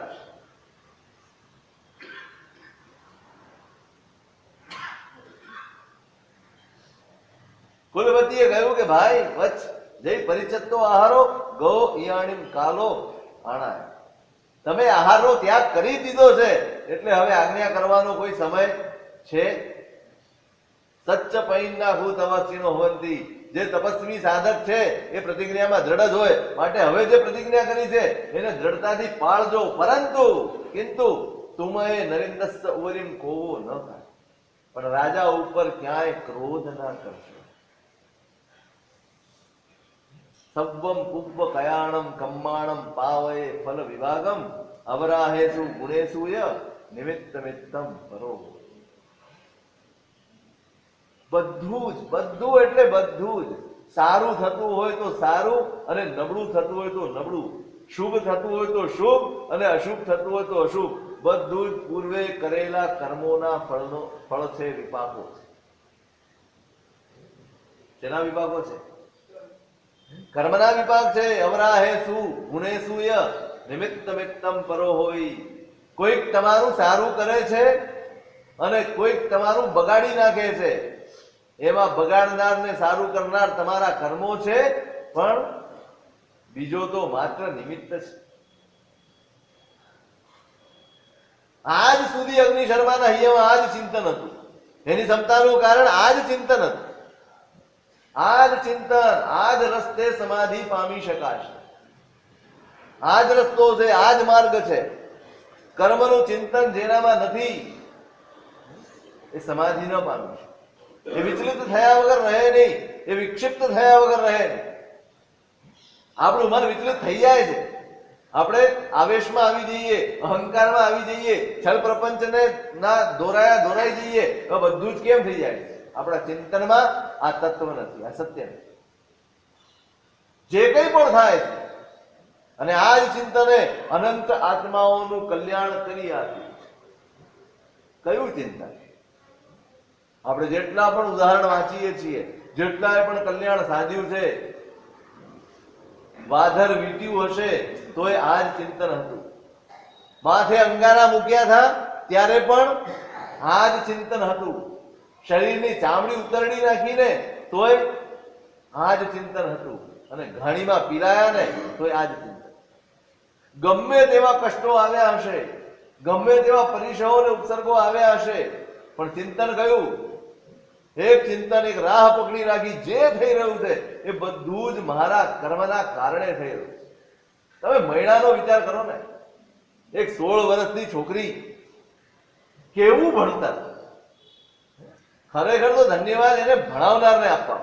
કુલવતીએ કહ્યું કે ભાઈ વચ્ચ જય પરિચત્તો આહારો ગો ઈયાણીમ કાલો આણા. તમે આહારનો ત્યાગ કરી દીધો છે એટલે હવે આજ્ઞા કરવાનો કોઈ સમય છે? સચ્ચ પૈના ભૂ તપસ્વીનો હોવંતી. જે તપસ્વી સાધક છે એ પ્રતિજ્ઞામાં દ્રઢ જ હોય. માટે હવે જે પ્રતિજ્ઞા કરી છે એને દ્રઢતાથી પાળજો. પરંતુ કિંતુ તુમે નરેન્દ્રસ્સ ઉપરીમ કોવો ન થાય. પણ રાજા ઉપર ક્યાંય ક્રોધ ના કરશો. સબ્વમ કુબ્બ કયાણમ કમ્માણમ પાવયે ફલ વિભાગમ અવરાહેસુ ગુણેસુય નિમિત્ત મિત્તમ પરો. બધું જ, બધું એટલે બધું જ. સારું થતું હોય તો સારું અને નબળું થતું હોય તો નબળું, શુભ થતું હોય તો શુભ અને અશુભ થતું હોય તો અશુભ, બધું જ પૂર્વે કરેલા કર્મોના ફળ છે, વિપાકો છે. શેના વિપાકો છે? કર્મના વિપાક છે. અવરાહેસુ ગુણેસુય નિમિત્ત મિત્તમ પરો હોય. કોઈક તમારું સારું કરે છે અને કોઈક તમારું બગાડી નાખે છે. એમાં બગાડનાર ને સારું કરનાર તમારા કર્મો છે, પણ બીજો તો માત્ર નિમિત્ત છે. આજ સુધી અગ્નિશર્માના હૈયામાં આ જ ચિંતન હતું. એની ક્ષમતાનું કારણ આ જ ચિંતન હતું. આ જ ચિંતન, આ જ રસ્તે સમાધિ પામી શકાશે. આ જ રસ્તો છે, આ જ માર્ગ છે. કર્મનું ચિંતન જેનામાં નથી એ સમાધિ ન પામી શકે. એ વિચલિત થયા વગર રહે નહીં, એ વિક્ષિપ્ત થયા વગર રહે નહીં. આપણું મન વિચલિત થઈ જાય છે. આપણે આવેશમાં આવી જઈએ, અહંકારમાં આવી જઈએ, છલ પ્રપંચને ના દોરાઈ જઈએ. બધું જ કેમ થઈ જાય? આપણા ચિંતનમાં આ તત્વ નથી, આ સત્ય નથી. જે કંઈ પણ થાય છે અને આ જ ચિંતને અનંત આત્માઓનું કલ્યાણ કરી આપ્યું. કયું ચિંતન? આપણે જેટલા પણ ઉદાહરણ વાંચીએ છીએ, જેટલાએ પણ કલ્યાણ સાધ્યું છે, વાધર વીટ્યું હશે તોય આ જ ચિંતન હતું. માથે અંગારા મૂક્યા હતા ત્યારે પણ આ જ ચિંતન હતું. શરીરની ચામડી ઉતરડી નાખીને તોય આ જ ચિંતન હતું. અને ઘાણીમાં પીરાયા ને તોય આ જ ચિંતન. ગમે તેવા કષ્ટો આવ્યા હશે, ગમે તેવા પરિસરો અને ઉપસર્ગો આવ્યા હશે, પણ ચિંતન કયું? એક ચિંતન, એક રાહ પકડી રાખી. જે થઈ રહ્યું છે એ બધું જ મારા કર્મના કારણે થઈ રહ્યું છે. તમે મહિનાનો વિચાર કરો ને, એક 16 વર્ષની છોકરી કેવું ભણતર, ખરેખર તો ધન્યવાદ એને ભણાવનારને આપવા.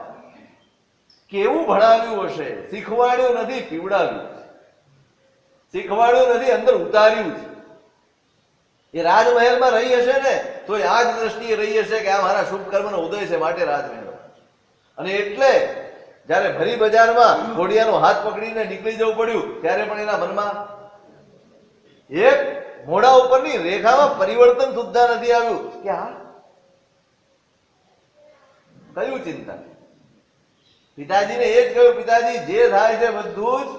કેવું ભણાવ્યું હશે, શીખવાડ્યું નથી, પીવડાવ્યું, શીખવાડ્યું નથી, અંદર ઉતાર્યું છે. એ રાજમહેલમાં રહી હશે ને તો આ જ દ્રષ્ટિએ રહી હશે કે આ મારા શુભ કર્મનો ઉદય છે, માટે રાજમહેલ. અને એટલે જયારે ભરી બજારમાં ઘોડિયાનો હાથ પકડીને નીકળી જવું પડ્યું ત્યારે પણ એના મનમાં એક મોઢા ઉપરની રેખામાં પરિવર્તન સુદ્ધા નથી આવ્યું કે આ કયું ચિંતન. પિતાજીને એ જ કહ્યું, પિતાજી જે થાય છે બધું જ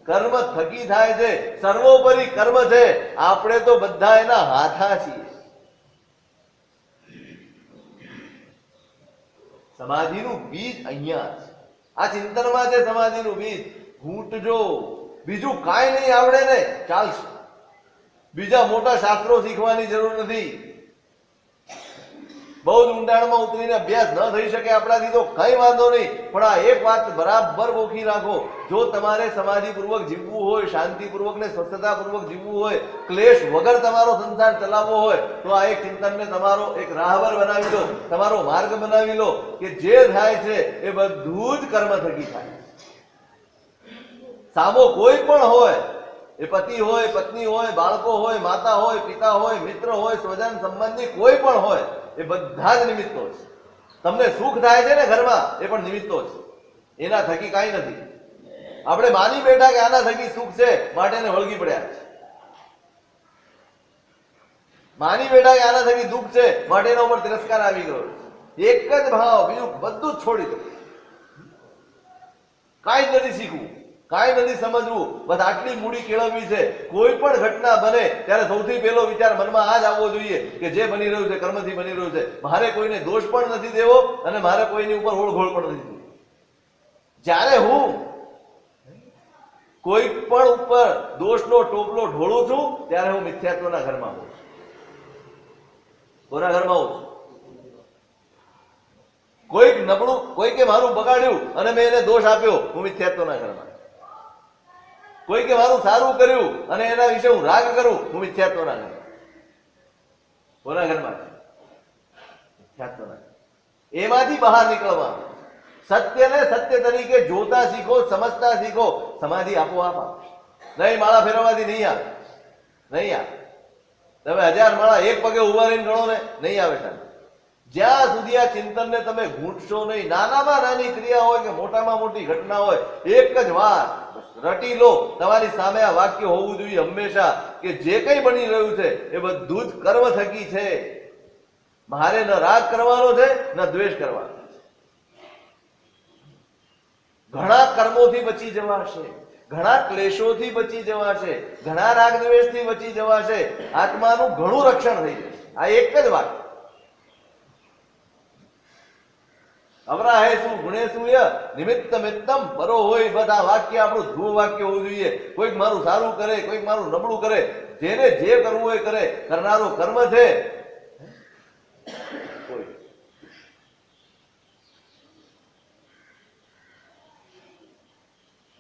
કર્મ થકી થાય છે, સર્વોપરી કર્મ છે, આપણે તો બધા એના હાથા છીએ. સમાધિનું બીજ અહીંયા છે, આ ચિંતનમાં છે સમાધિનું બીજ. ઘૂંટજો, બીજું કાંઈ નહીં આવડે ને ચાલશે, બીજા મોટા શાસ્ત્રો શીખવાની જરૂર નથી. બહુ જ ઊંડાણમાં ઉતરીને અભ્યાસ ન થઈ શકે આપણાથી તો કઈ વાંધો નહીં, પણ આ એક વાત બરાબર ગોખી રાખો, જો તમારે સમાધિપૂર્વક જીવવું હોય, શાંતિપૂર્વક ને સ્વસ્થતાપૂર્વક જીવવું હોય, ક્લેશ વગર તમારો સંસાર ચલાવવો હોય, તો આ એક ચિંતનને તમારો એક રાહબર બનાવી લો, તમારો માર્ગ બનાવી લો કે જે થાય છે એ બધું જ કર્મ થકી થાય. સામો કોઈ પણ હોય, એ પતિ હોય, પત્ની હોય, બાળકો હોય, માતા હોય, પિતા હોય, મિત્ર હોય, સ્વજન સંબંધી કોઈ પણ હોય, એ બધા જ નિમિત્તો છે. તમને સુખ થાય છે ને ઘરમાં, એ પણ નિમિત્તો છે, એના થકી કાંઈ નથી. આપણે માની બેઠા કે આના થકી સુખ છે માટે એને વળગી પડ્યા છે, માની બેઠા કે આના થકી દુઃખ છે માટે એના ઉપર તિરસ્કાર આવી ગયો. એક જ ભાવ, બીજું બધું જ છોડી દો. કાંઈ જ નથી શીખવું, કાંઈ નથી સમજવું, બસ આટલી મૂડી કેળવવી છે. કોઈ પણ ઘટના બને ત્યારે સૌથી પહેલો વિચાર મનમાં આ જ આવવો જોઈએ કે જે બની રહ્યું છે કર્મથી બની રહ્યું છે, મારે કોઈને દોષ પણ નથી દેવો અને મારે કોઈની ઉપર ઓળઘોળ પણ નથી દેવી. જ્યારે હું કોઈ પણ ઉપર દોષનો ટોપલો ઢોળું છું ત્યારે હું મિથ્યાત્વના ઘરમાં હોઉં છું, કોના ઘરમાં હોઉં છું? કોઈક નબળું, કોઈકે મારું બગાડ્યું અને મેં એને દોષ આપ્યો, હું મિથ્યાત્વના ઘરમાં. કોઈકે મારું સારું કર્યું અને એના વિશે હું રાગ કરું, હું મિથ્યાત્વના ઘરમાં. કોના ઘરમાં? મિથ્યાત્વના. એમાંથી બહાર નીકળવાનું, સત્યને સત્ય તરીકે જોતા શીખો, સમજતા શીખો, સમાધિ આપોઆપ આવશે. નહીં માળા ફેરવવાથી નહીં આવે, નહીં આવે. તમે 1000 માળા એક પગે ઉભા રહીને ગણો ને, નહીં આવે સાહેબ. જ્યાં સુધી આ ચિંતનને તમે ઘૂંટશો નહીં, નાનામાં નાની ક્રિયા હોય કે મોટામાં મોટી ઘટના હોય, એક જ વાર રટી લો. તમારી સામે આ વાક્ય હોવું જોઈએ હંમેશા કે જે કંઈ બની રહ્યું છે એ બધું જ કર્મ થકી છે. મારે ન રાગ કરવાનો છે ન દ્વેષ કરવાનો છે. ઘણા કર્મોથી બચી જવાશે, ઘણા ક્લેશોથી બચી જવાશે, ઘણા રાગ દ્વેષથી બચી જવાશે, આત્માનું ઘણું રક્ષણ થઈ જશે. આ એક જ વાત. અવરાહે શું ગુણે શું નિમિત્ત મિત્તમ પરો હોય. બસ આ વાક્ય આપણું ધ્રુવ વાક્ય હોવું જોઈએ. કોઈક મારું સારું કરે, કોઈક મારું નબળું કરે, જેને જે કરવું હોય કરે, કરનારો કર્મ છે.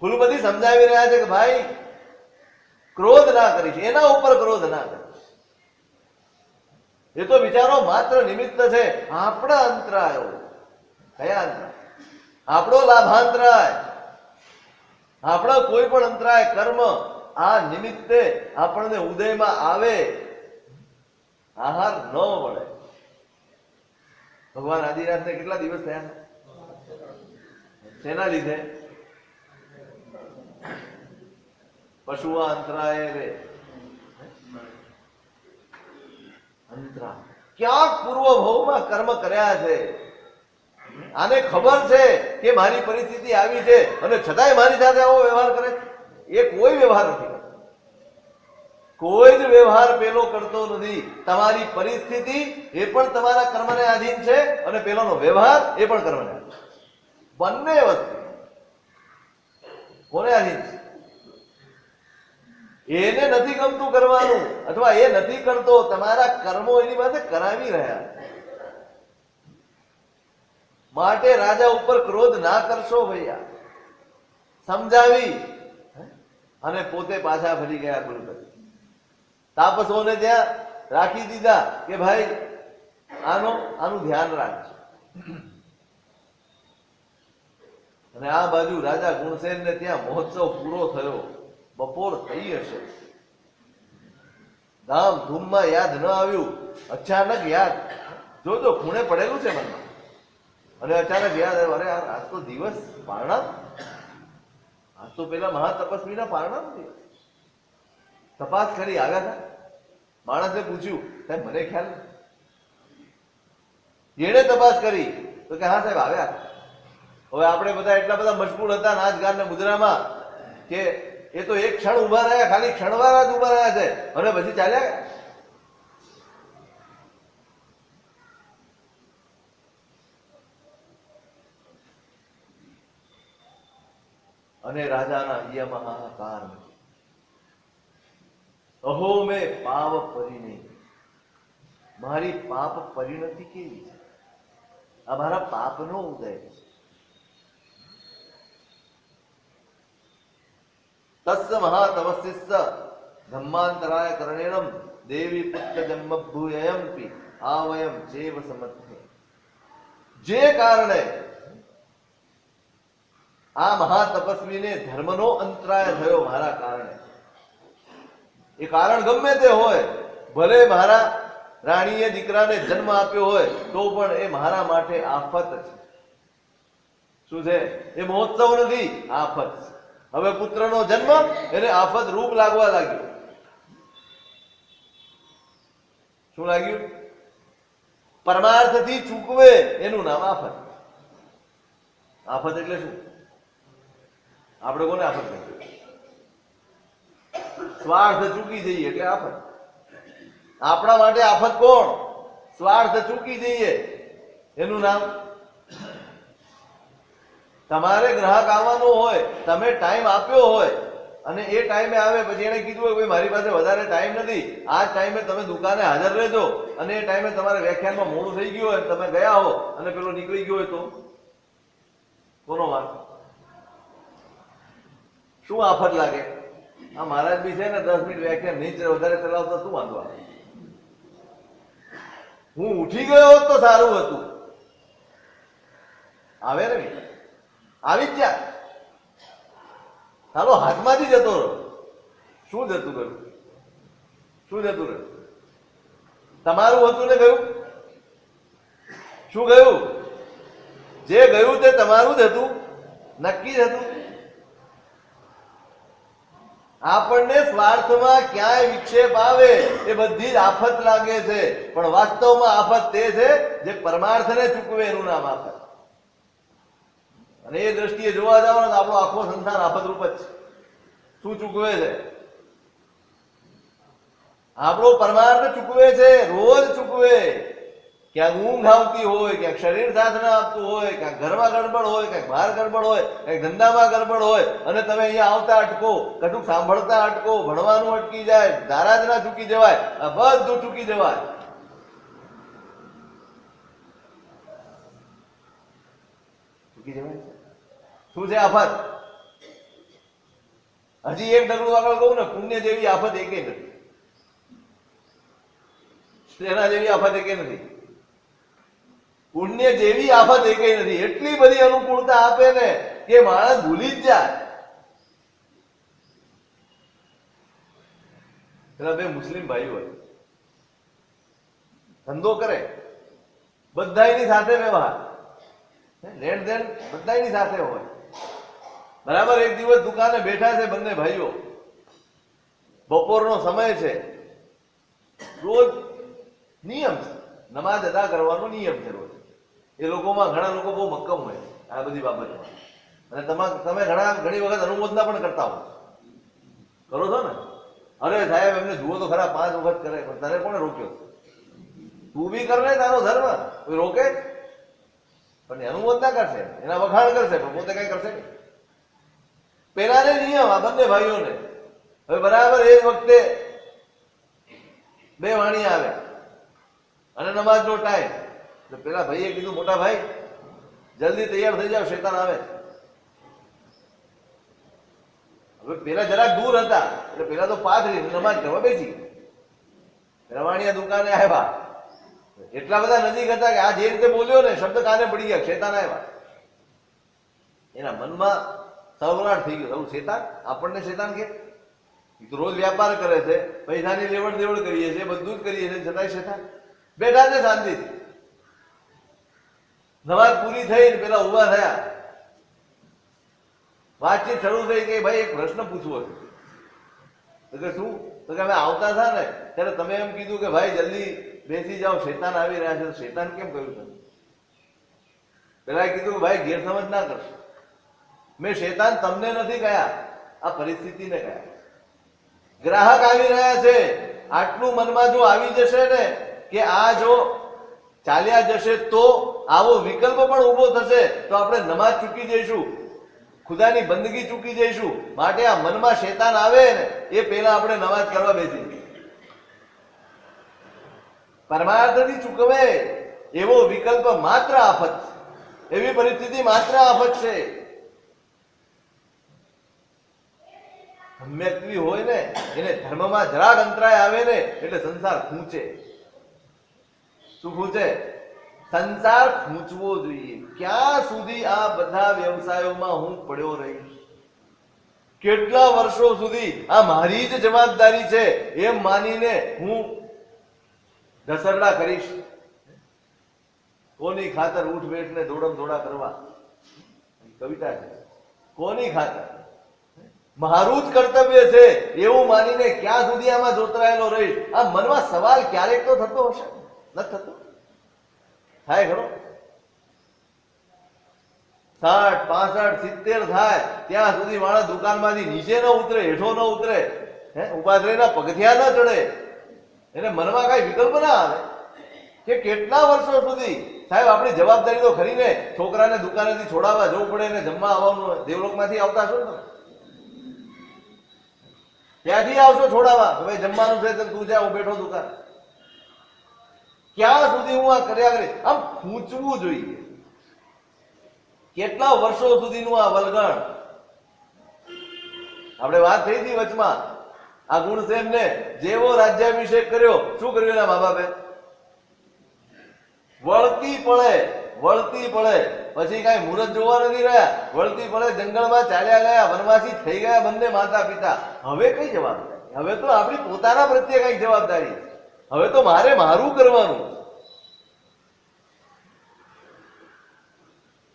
કુલપતિ સમજાવી રહ્યા છે કે ભાઈ ક્રોધ ના કરીશ, એના ઉપર ક્રોધ ના કરીશ. એ તો વિચારો માત્ર નિમિત્ત છે. આપણા અંતરાયો, કયા અંતરાય? આપણો લાભાંતરાય, આપણા કોઈ પણ અંતરાય કર્મ આ નિમિત્તે આપણને ઉદયમાં આવે, આહાર ન મળે. ભગવાન આદિનાથને કેટલા દિવસ થયા? શેના લીધે? પશુઆ અંતરાય રે અંતરા. ક્યાંક પૂર્વ ભાવમાં કર્મ કર્યા છે, આને ખબર છે કે મારી પરિસ્થિતિ આવી છે અને છતાંય મારી સાથે આવો વ્યવહાર કરે છે. એ કોઈ વ્યવહાર નથી કરતો, કોઈ જ વ્યવહાર પેલો કરતો નથી. તમારી પરિસ્થિતિ એ પણ તમારા કર્મને આધીન છે અને પેલોનો વ્યવહાર એ પણ કર્મને આધીન છે. બંને વસ્તુ કોને આધીન છે? એને નથી ગમતું કરવાનું અથવા એ નથી કરતો, તમારા કર્મો એની પાસે કરાવી રહ્યા છે. માટે રાજા ઉપર ક્રોધ ના કરશો ભૈયા, સમજાવી અને પોતે પાછા ફરી ગયા. ગુરુદેવ તાપસોને ત્યાં રાખી દીધા કે ભાઈ આનું ધ્યાન રાખજો. અને આ બાજુ રાજા ગુણસેન ને ત્યાં મહોત્સવ પૂરો થયો. બપોર થઈ હશે, ધામ ધૂમમાં યાદ ન આવ્યું. અચાનક યાદ, જોજો ખૂણે પડેલું છે મનમાં, અને અચાનક યાદ આવ્યું, અરે આજ તો દિવસ પારણા, આજ તો પેલા મહાતપસ્વીના પારણા દિવસ. તપાસ કરી આવ્યા હતા. માણસે પૂછ્યું, સાહેબ મને ખ્યાલ નથી. એને તપાસ કરી તો કે હા સાહેબ આવ્યા. હવે આપણે બધા એટલા બધા મશગુલ હતા નાચ ગાન ને મુદ્રામાં કે એ તો એક ક્ષણ ઉભા રહ્યા, ખાલી ક્ષણવાર જ ઉભા રહ્યા છે અને પછી ચાલ્યા ગયા. અને રાજાના યમ હાહાકાર, અહો મેં પાપ પરિણી, મારી પાપ પરિણતિ કેવી છે, આ મારા પાપનો ઉદય છે. તસ્ય મહાતપસ્ય ધમ્માંતરાય કરણેણમ દેવી પુત્ર જન્મ ભૂયયંપી આવયમ ચેવ સમર્થે. જે કારણે આ મહાતપસ્વીને ધર્મનો અંતરાય થયો મારા કારણે, એ કારણ ગમે તે હોય, ભલે મારા રાણીએ દીકરાને જન્મ આપ્યો હોય તો પણ એ મારા માટે આફત છે. શું છે એ? મહોત્સવ નથી, આફત છે. હવે પુત્રનો જન્મ એને આફત રૂપ લાગવા લાગ્યો. શું લાગ્યું? પરમાર્થથી ચૂકવે એનું નામ આફત. આફત એટલે શું? આપણે કોને આફત કહીએ? સ્વાર્થ ચૂકી જઈએ એટલે આફત. આપણા માટે આફત કોણ? સ્વાર્થ ચૂકી જઈએ એનું નામ. તમારે ગ્રાહક આવવાનો હોય, તમે ટાઈમ આપ્યો હોય અને એ ટાઈમે આવે, પછી એને કીધું હોય ભાઈ મારી પાસે વધારે ટાઈમ નથી, આ ટાઈમે તમે દુકાને હાજર રહેજો, અને એ ટાઈમે તમારે વ્યાખ્યાનમાં મોડું થઈ ગયું હોય, તમે ગયા હો અને પેલો નીકળી ગયો હોય તો કોનો વાંક? શું આફત લાગે? આ મહારાજ બી છે ને 10 મિનિટ વ્યાખ્યાન નહીં વધારે ચલાવતા શું વાંધો આવે? હું ઉઠી ગયો હોત તો સારું હતું. આવે ને આવી જ જા, ચાલો હાથમાંથી જતો રહ્યો. શું જતું રહ્યું? શું જતું રહ્યું? તમારું હતું ને ગયું? શું ગયું? જે ગયું તે તમારું જ હતું, નક્કી જ હતું. આપણને સ્વાર્થમાં ક્યાંય વિક્ષેપ આવે એ બધી જ આફત લાગે છે, પણ વાસ્તવમાં આફત તે છે જે પરમાર્થને ચૂકવે એનું નામ આફત. અને એ દ્રષ્ટિએ જોવા જાવ તો આપણો આખો સંસાર આફતરૂપ જ છે. શું ચૂકવે છે? આપણો પરમાર્થ ચૂકવે છે, રોજ ચૂકવે. ક્યાંક ઊંઘ આવતી હોય, ક્યાંક શરીર સાથ ના આપતું હોય, ક્યાંક ઘરમાં ગડબડ હોય, ક્યાંક બહાર ગડબડ હોય, ક્યાંક ધંધામાં ગડબડ હોય, અને તમે અહીંયા આવતા અટકો, કશું સાંભળતા અટકો, ભણવાનું અટકી જાય, ધારા જ ના ચૂકી જવાય, આ બધું ચૂકી જવાય. ચૂકી જવાય. શું છે આફત? હજી એક ડગલું આગળ કહું ને, પુણ્ય જેવી આફત એકે નથી, તેના જેવી આફત એકે નથી. પુણ્ય જેવી આફત એકે નથી. એટલી બધી અનુકૂળતા આપે ને કે માણસ ભૂલી જ જાય. પેલા બે મુસ્લિમ ભાઈઓ હોય, ધંધો કરે, બધાની સાથે વ્યવહાર, લેણ દેણ બધાની સાથે હોય. બરાબર એક દિવસ દુકાને બેઠા છે બંને ભાઈઓ, બપોરનો સમય છે, રોજ નિયમ છે, નમાજ અદા કરવાનો નિયમ છે રોજ. એ લોકોમાં ઘણા લોકો બહુ મક્કમ હોય આ બધી બાબતમાં, અને તમે ઘણી વખત અનુમોદના પણ કરતા હો, કરો છો ને? અરે સાહેબ એમને જુઓ તો ખરા, 5 વખત કરે, પણ તને કોને રોક્યો? તું બી કર ને તારો ધર્મ, કોઈ રોકે? પણ અનુમોદના કરશે, એના વખાણ કરશે, પણ પોતે કઈ કરશે નહીં. પેલાને નિયમ આ બંને ભાઈઓને. હવે બરાબર એ વખતે બે વાણી આવ્યા અને નમાજનો ટાઈમ. પેલા ભાઈએ કીધું, મોટા ભાઈ જલ્દી તૈયાર થઈ જાવ, શેતાન આવે. હવે પેલા જરાક દૂર હતા એટલે પેલા તો પાથરી નમાજ કરવા બેસી, રવાણીયા દુકાને આવ્યા, એટલા બધા નજીક હતા કે આ જે રીતે બોલ્યો ને શબ્દ કાને પડી ગયા, શેતાન આવ્યા. એના મનમાં સવરાટ થઈ ગયો, શેતાન આપણને શેતાન કે રોજ વ્યાપાર કરે છે, પૈસાની લેવડ દેવડ કરીએ છીએ, બધું જ કરીએ છીએ, છતાંય શેતાન. બેઠા છે શાંતિથી, નમાજ પૂરી થઈ પેલા ઉભા થયા, વાતચીત શરૂ થઈ કે ભાઈ એક પ્રશ્ન પૂછવો છે. તો કે શું? તો કે અમે આવતા હતા ને ત્યારે તમે એમ કીધું કે ભાઈ જલ્દી બેસી જાઓ, શેતાન આવી રહ્યા છે. શેતાન કેમ કહ્યું તમે? પેલા કીધું કે ભાઈ ગેરસમજ ના કરશો, મેં શેતાન તમને નથી કહ્યા, આ પરિસ્થિતિને કહ્યા. ગ્રાહક આવી રહ્યા છે, આટલું મનમાં જો આવી જશે ને કે આ જો ચાલ્યા જશે તો આવો વિકલ્પ પણ ઉભો થશે તો આપણે નમાજ ચૂકી જઈશું, ખુદાની બંદગી ચૂકી જઈશું. માટે આ મનમાં શેતાન આવે ને એ પહેલા આપણે નમાજ કરવા બેસી, પરમાર્થથી ચૂકવે એવો વિકલ્પ માત્ર આફત, એવી પરિસ્થિતિ માત્ર આફત છે. ધમ્યક્તિ હોય ને એને ધર્મમાં જરાક અંતરાય આવે ને એટલે સંસાર ખૂંચે. શું ખૂંચે? સંસાર ખૂંચવો જોઈએ. ક્યાં સુધી આ બધા વ્યવસાયોમાં હું પડ્યો રહીશ? કેટલા વર્ષો સુધી આ મારી જ જવાબદારી છે એમ માનીને હું ધસરડા કરીશ? કોની ખાતર ઉઠ બેઠ ને દોડમ દોડા કરવા? કવિતા છે. કોની ખાતર? મારું જ કર્તવ્ય છે એવું માનીને ક્યાં સુધી આમાં જોતરાયેલો રહીશ? આ મનમાં સવાલ ક્યારેક તો થતો હશે, નથી થતો? થાય ખરો? 60, 65, 70 થાય ત્યાં સુધી માણસ દુકાનમાંથી નીચે ન ઉતરે, હેઠો ન ઉતરે, ઉપાધ્રેયના પગથિયા ન ચડે, એને મનમાં કઈ વિકલ્પ ના આવે કે કેટલા વર્ષો સુધી સાહેબ આપણી જવાબદારી તો ખરી ને, છોકરાને દુકાનેથી છોડાવવા જવું પડે ને જમવા આવવાનું, દેવલોકમાંથી આવતા છો ને ત્યાંથી આવશો છોડાવવા, હવે જમવાનું છે તું જા, હું બેઠો દુકાન. ક્યાં સુધી હું આ કર્યા કરીશ? આમ ખૂંચવું જોઈએ. કેટલા વર્ષો સુધીનું આ વલગણ. આપણે વાત થઈ હતી વચમાં, આ ગુણસેનને જેવો રાજ્યાભિષેક કર્યો, શું કર્યું એના મા બાપે? વળતી પડે પછી કઈ મુહૂર્ત જોવા નથી રહ્યા, વળતી પડે જંગલમાં ચાલ્યા ગયા, વનવાસી થઈ ગયા બંને માતા પિતા. હવે કઈ જવાબદારી? હવે તો આપણી પોતાના પ્રત્યે કઈક જવાબદારી, હવે તો મારે મારું કરવાનું.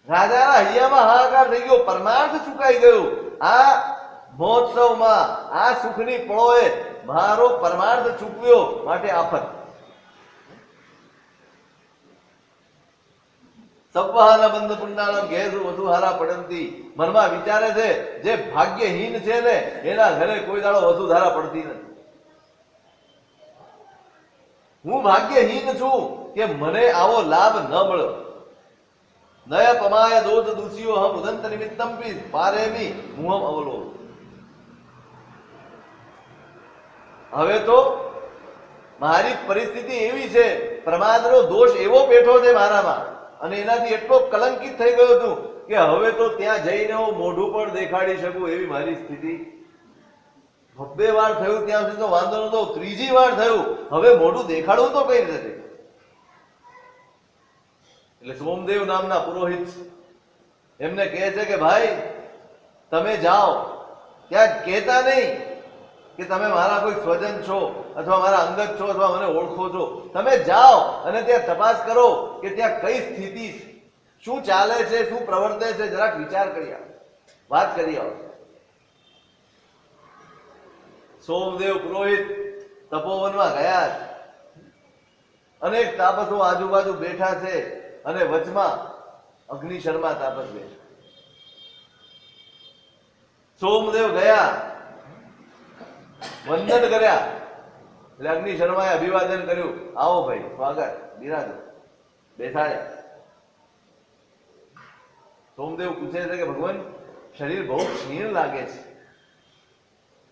રાજાના હૈયામાં હાહાકાર થઈ ગયો, પરમાર્થ ચુકાઈ ગયું. આ મહોત્સવમાં આ સુખની પળોએ મારો પરમાર્થ ચૂકવ્યો, માટે આફત. સપ્વાહાના બંધ પુંડાળમ ઘેસુ વસુધારા પડંતી. મનમાં વિચારે છે જે ભાગ્યહીન છે ને એના ઘરે કોઈ દાડો વસુધારા પડતી નથી. હું ભાગ્યહીન છું કે મને આવો લાભ ન મળ્યો. નય પમાય દોષ દુષિયો હમ ઉદંત નિમિત્તમ પી પારેમી મુહમ અવલો. હવે તો મારી પરિસ્થિતિ એવી છે, પ્રમાદનો દોષ એવો બેઠો છે મારામાં, અને એનાથી એટલો કલંકિત થઈ ગયો છું કે હવે તો ત્યાં જઈને હું મોઢું પણ દેખાડી શકું એવી મારી સ્થિતિ. 2 વાર થયું ત્યાં સુધી તો વાંધો નતો, 3જી વાર થયું, હવે મોઢું દેખાડવું તો કઈ રીતે? એટલે સોમદેવ નામના પુરોહિત એમને કહે છે કે ભાઈ તમે જાઓ, ત્યાં કહેતા નહીં કે તમે મારા કોઈ સ્વજન છો અથવા મારા અંગત છો અથવા મને ઓળખો છો. તમે જાઓ અને ત્યાં તપાસ કરો કે ત્યાં કઈ સ્થિતિ છે, શું ચાલે છે, શું પ્રવર્તે છે, જરાક વિચાર કરી આવો, વાત કરી આવો. સોમદેવ પુરોહિત તપોવનમાં ગયા છે, અનેક તાપસો આજુબાજુ બેઠા છે અને વચમાં અગ્નિ શર્મા તાપસ બેઠા. સોમદેવ ગયા, વંદન કર્યા, એટલે અગ્નિ શર્માએ અભિવાદન કર્યું, આવો ભાઈ, સ્વાગત, બિરાજો, બેસાડ્યા. સોમદેવ પૂછે છે કે ભગવાન શરીર બહુ ક્ષીણ લાગે છે,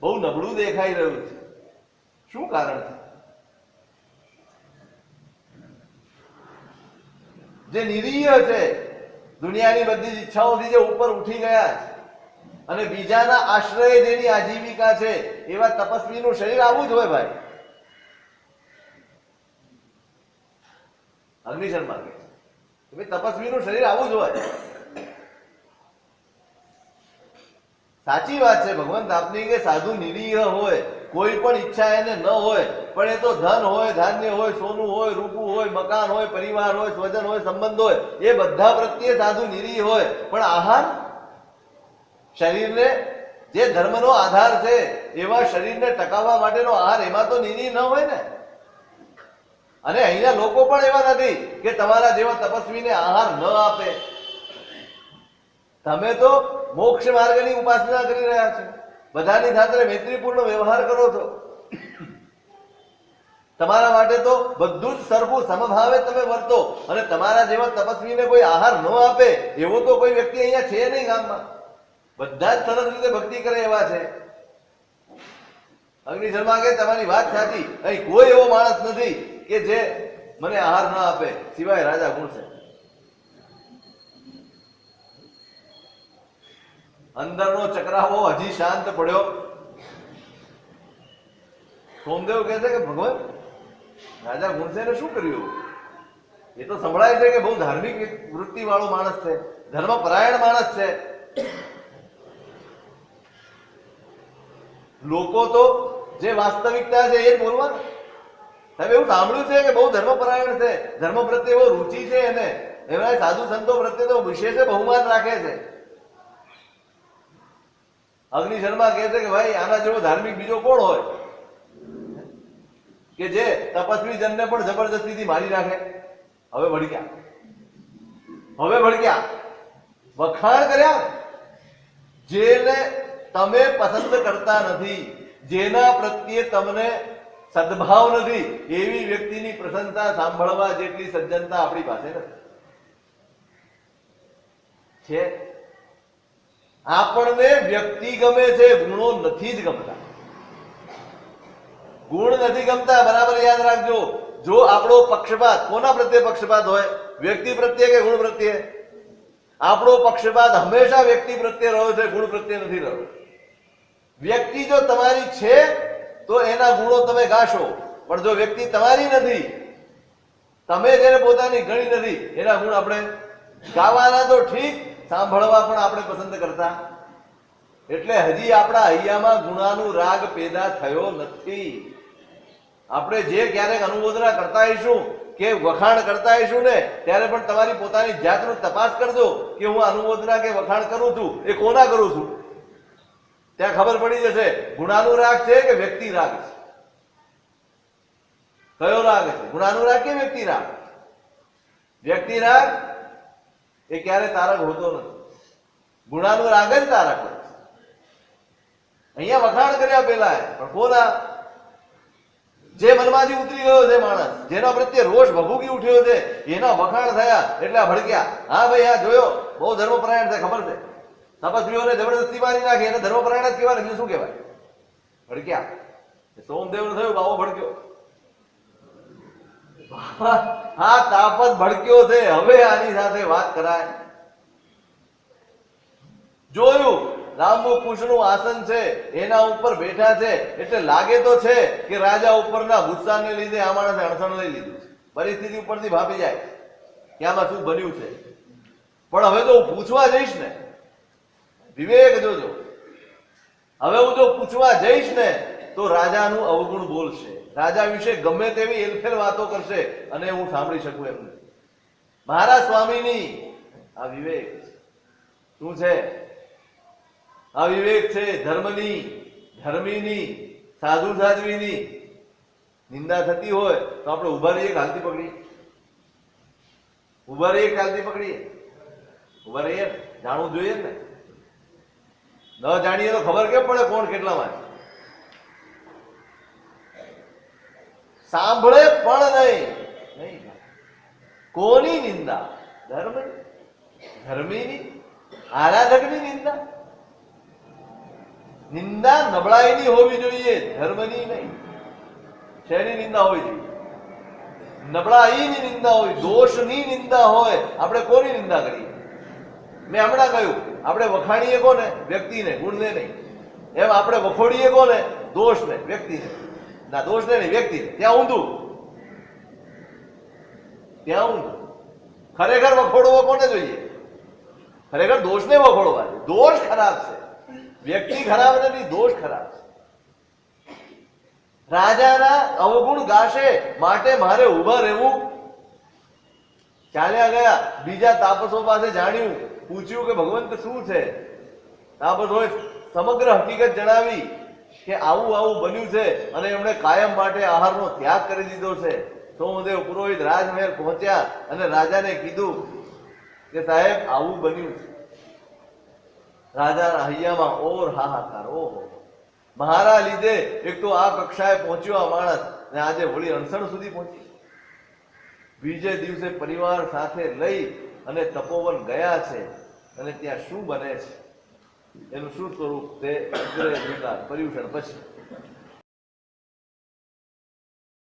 બહુ નબળું દેખાઈ રહ્યું છે, શું કારણ છે? જે નિરીહ છે, દુનિયાની બધી જ ઈચ્છાઓથી જે ઉપર ઉઠી ગયા છે અને બીજાના આશ્રય જેની આજીવિકા છે એવા તપસ્વીનું શરીર આવું જ હોય ભાઈ. અગ્નિશર્મા કહે છે તપસ્વીનું શરીર આવું જ હોય. સાચી વાત છે ભગવંત આપની કે સાધુ નિરીહ હોય, કોઈ પણ ઈચ્છા એને ન હોય, પણ એ તો ધન હોય, ધાન્ય હોય, સોનું હોય, રૂપું હોય, મકાન હોય, પરિવાર હોય, સ્વજન હોય, સંબંધ હોય, એ બધા પ્રત્યે સાધુ નિરીહ હોય. પણ આહાર, શરીરને જે ધર્મનો આધાર છે એવા શરીરને ટકાવવા માટેનો આહાર, એમાં તો નિરીહ ન હોય ને. અને અહીંના લોકો પણ એવા નથી કે તમારા જેવા તપસ્વીને આહાર ન આપે. તમે તો મોક્ષ માર્ગની ઉપાસના કરી રહ્યા છો, બધાની સાથે મૈત્રીપૂર્ણ વ્યવહાર કરો છો. તમારા માટે તો બધું જ સરખું સમભાવે તમે વર્તો, અને તમારા જેવા તપસ્વીને કોઈ આહાર ન આપે એવો તો કોઈ વ્યક્તિ અહીંયા છે નહીં ગામમાં. બધા જ સરસ રીતે ભક્તિ કરે એવા છે. અગ્નિશર્મા કે તમારી વાત સાચી, અહીં કોઈ એવો માણસ નથી કે જે મને આહાર ન આપે સિવાય રાજા ગુણસેન. અંદરનો ચક્રાવો હજી શાંત પડ્યો. સોમદેવ કહે છે કે ભગવાન, રાજા ગુણસેને શું કર્યું? એ તો સંભળાય છે કે બહુ ધાર્મિક વૃત્તિ વાળો માણસ છે, ધર્મપરાયણ માણસ છે. લોકો તો જે વાસ્તવિકતા છે એ જ બોલવાનું. તમે એવું સાંભળ્યું છે કે બહુ ધર્મપરાયણ છે, ધર્મ પ્રત્યે બહુ રુચિ છે એને, એમના સાધુ સંતો પ્રત્યે તો વિશેષ બહુમાન રાખે છે. અગ્નિશર્મા કહે છે કે ભાઈ આના જેવો ધાર્મિક બીજો કોણ હોય કે જે તપસ્વી જનને પણ જબરદસ્તીથી મારી નાખે? હવે ભડક્યા, વખાણ કર્યા. જેને તમે પસંદ કરતા નથી, જેના પ્રત્યે તમને સદભાવ નથી, એવી વ્યક્તિની પ્રશંસા સાંભળવા જેટલી સજ્જનતા આપણી પાસે નથી. છે આપણને વ્યક્તિ ગમે છે, ગુણો નથી જ ગમતા. ગુણ નથી ગમતા, બરાબર યાદ રાખજો. જો આપણો પક્ષપાત, કોના પ્રત્યે પક્ષપાત હોય? વ્યક્તિ પ્રત્યે કે ગુણ પ્રત્યે? આપણો પક્ષપાત હંમેશા વ્યક્તિ પ્રત્યે રહ્યો છે, ગુણ પ્રત્યે નથી રહ્યો. વ્યક્તિ જો તમારી છે તો એના ગુણો તમે ગાશો, પણ જો વ્યક્તિ તમારી નથી, તમે જેને પોતાની ગણી નથી, એના ગુણ આપણે ગાવાના તો ઠીક, સાંભળવા પણ આપણે પસંદ કરતા. એટલે હજી આપણા હૈયામાં ગુણાનું રાગ પેદા થયો નથી. આપણે જે ક્યારેક અનુમોદના કરતા આવીશું કે વખાણ કરતા આવીશું ને, ત્યારે પણ તમારી પોતાની જાતનું તપાસ કરજો કે હું અનુમોદના કે વખાણ કરું છું એ કોના કરું છું. ત્યાં ખબર પડી જશે ગુણાનું રાગ છે કે વ્યક્તિ રાગ છે. કયો રાગ છે? ગુણાનું રાગ કે વ્યક્તિ રાગ? વ્યક્તિ રાગ એ ક્યારે તારક હોતો નથી, ગુણાનું રાગ જ તારક હોય. અહીંયા વખાણ કર્યા પેલા, પણ કોના? જે મનમાંથી ઉતરી ગયો છે માણસ, જેના પ્રત્યે રોષ ભભૂકી ઉઠ્યો છે, એના વખાણ થયા એટલે આ ભડક્યા. હા ભાઈ, આ જોયો, બહુ ધર્મપરાયણ છે, ખબર છે, તપસ્વીઓને જબરદસ્તી મારી નાખી, એને ધર્મપરાયણ જ કહેવાય, બીજું શું કહેવાય? ભડક્યા. સોમદેવ ને થયું બાવો ભડક્યો. હા, તાપસ ભડક્યો છે, હવે આની સાથે વાત કરાય. જોયું, લાંબુ કુશનું આસન છે, એના ઉપર બેઠા છે, એટલે લાગે તો છે કે રાજા ઉપરના ગુસ્સાને લીધે આ માણસે અણસણ લઈ લીધું છે. પરિસ્થિતિ ઉપરથી ભાપી જાય કે આમાં શું બન્યું છે. પણ હવે તો હું પૂછવા જઈશ ને, વિવેક જોજો, હવે હું જો પૂછવા જઈશ ને તો રાજાનું અવગુણ બોલશે, રાજા વિશે ગમે તેવી એલફેલ વાતો કરશે અને હું સાંભળી શકું એમ નથી. મારા સ્વામીની આ વિવેક શું છે? આ વિવેક છે ધર્મની, ધર્મીની, સાધુ સાધ્વીની. નિંદા થતી હોય તો આપણે ઉભા રહીએ, હાલતી પકડીએ, ઉભા રહીએ, ચાલતી પકડીએ, ઉભા રહીએ. જાણવું જોઈએ ને, ન જાણીએ તો ખબર કેમ પડે કોણ કેટલામાં? સાંભળે પણ નહીં. કોની નિંદા? ધર્મીની, આરાધકની નિંદા. નિંદા નબળાઈની હોવી જોઈએ, ધર્મની નહીં. શેની નિંદા હોવી જોઈએ? નબળાઈની નિંદા હોય, દોષની નિંદા હોય. આપણે કોની નિંદા કરીએ? મેં હમણાં કહ્યું, આપણે વખાણીએ કોને? વ્યક્તિને, ગુણને નહીં. એમ આપણે વખોડીએ કોને? દોષને, વ્યક્તિને. ના, દોષને નહીં, વ્યક્તિને. ત્યાં ઊંધું, ત્યાં ઊંધું. ખરેખર વખોડવો કોને જોઈએ? ખરેખર દોષને વખોડવા. દોષ ખરાબ છે, વ્યક્તિ ખરાબ નથી, દોષ ખરાબ છે. રાજાના અવગુણ ગાશે માટે મારે ઉભા રહેવું. ચાલ્યા ગયા, બીજા તાપસો પાસે જાણ્યું, પૂછ્યું કે ભગવંત શું છે? તાપસોએ સમગ્ર હકીકત જણાવી કે આવું આવું બન્યું છે અને એમણે કાયમ માટે આહારનો ત્યાગ કરી દીધો છે. સોમદેવ પુરોહિત રાજમહેલ પહોંચ્યા અને રાજાને કીધું કે સાહેબ આવું બન્યું છે. રાજાના હૈયામાં ઓર હાહાકાર. ઓહો, મારા લીધે એક તો આ કક્ષાએ પહોંચ્યો આ માણસ, ને આજે વળી અણસણ સુધી પહોંચી. બીજે દિવસે પરિવાર સાથે લઈ અને તપોવન ગયા છે અને ત્યાં શું બને છે એનું શું સ્વરૂપ તે પર્યુષણ પછી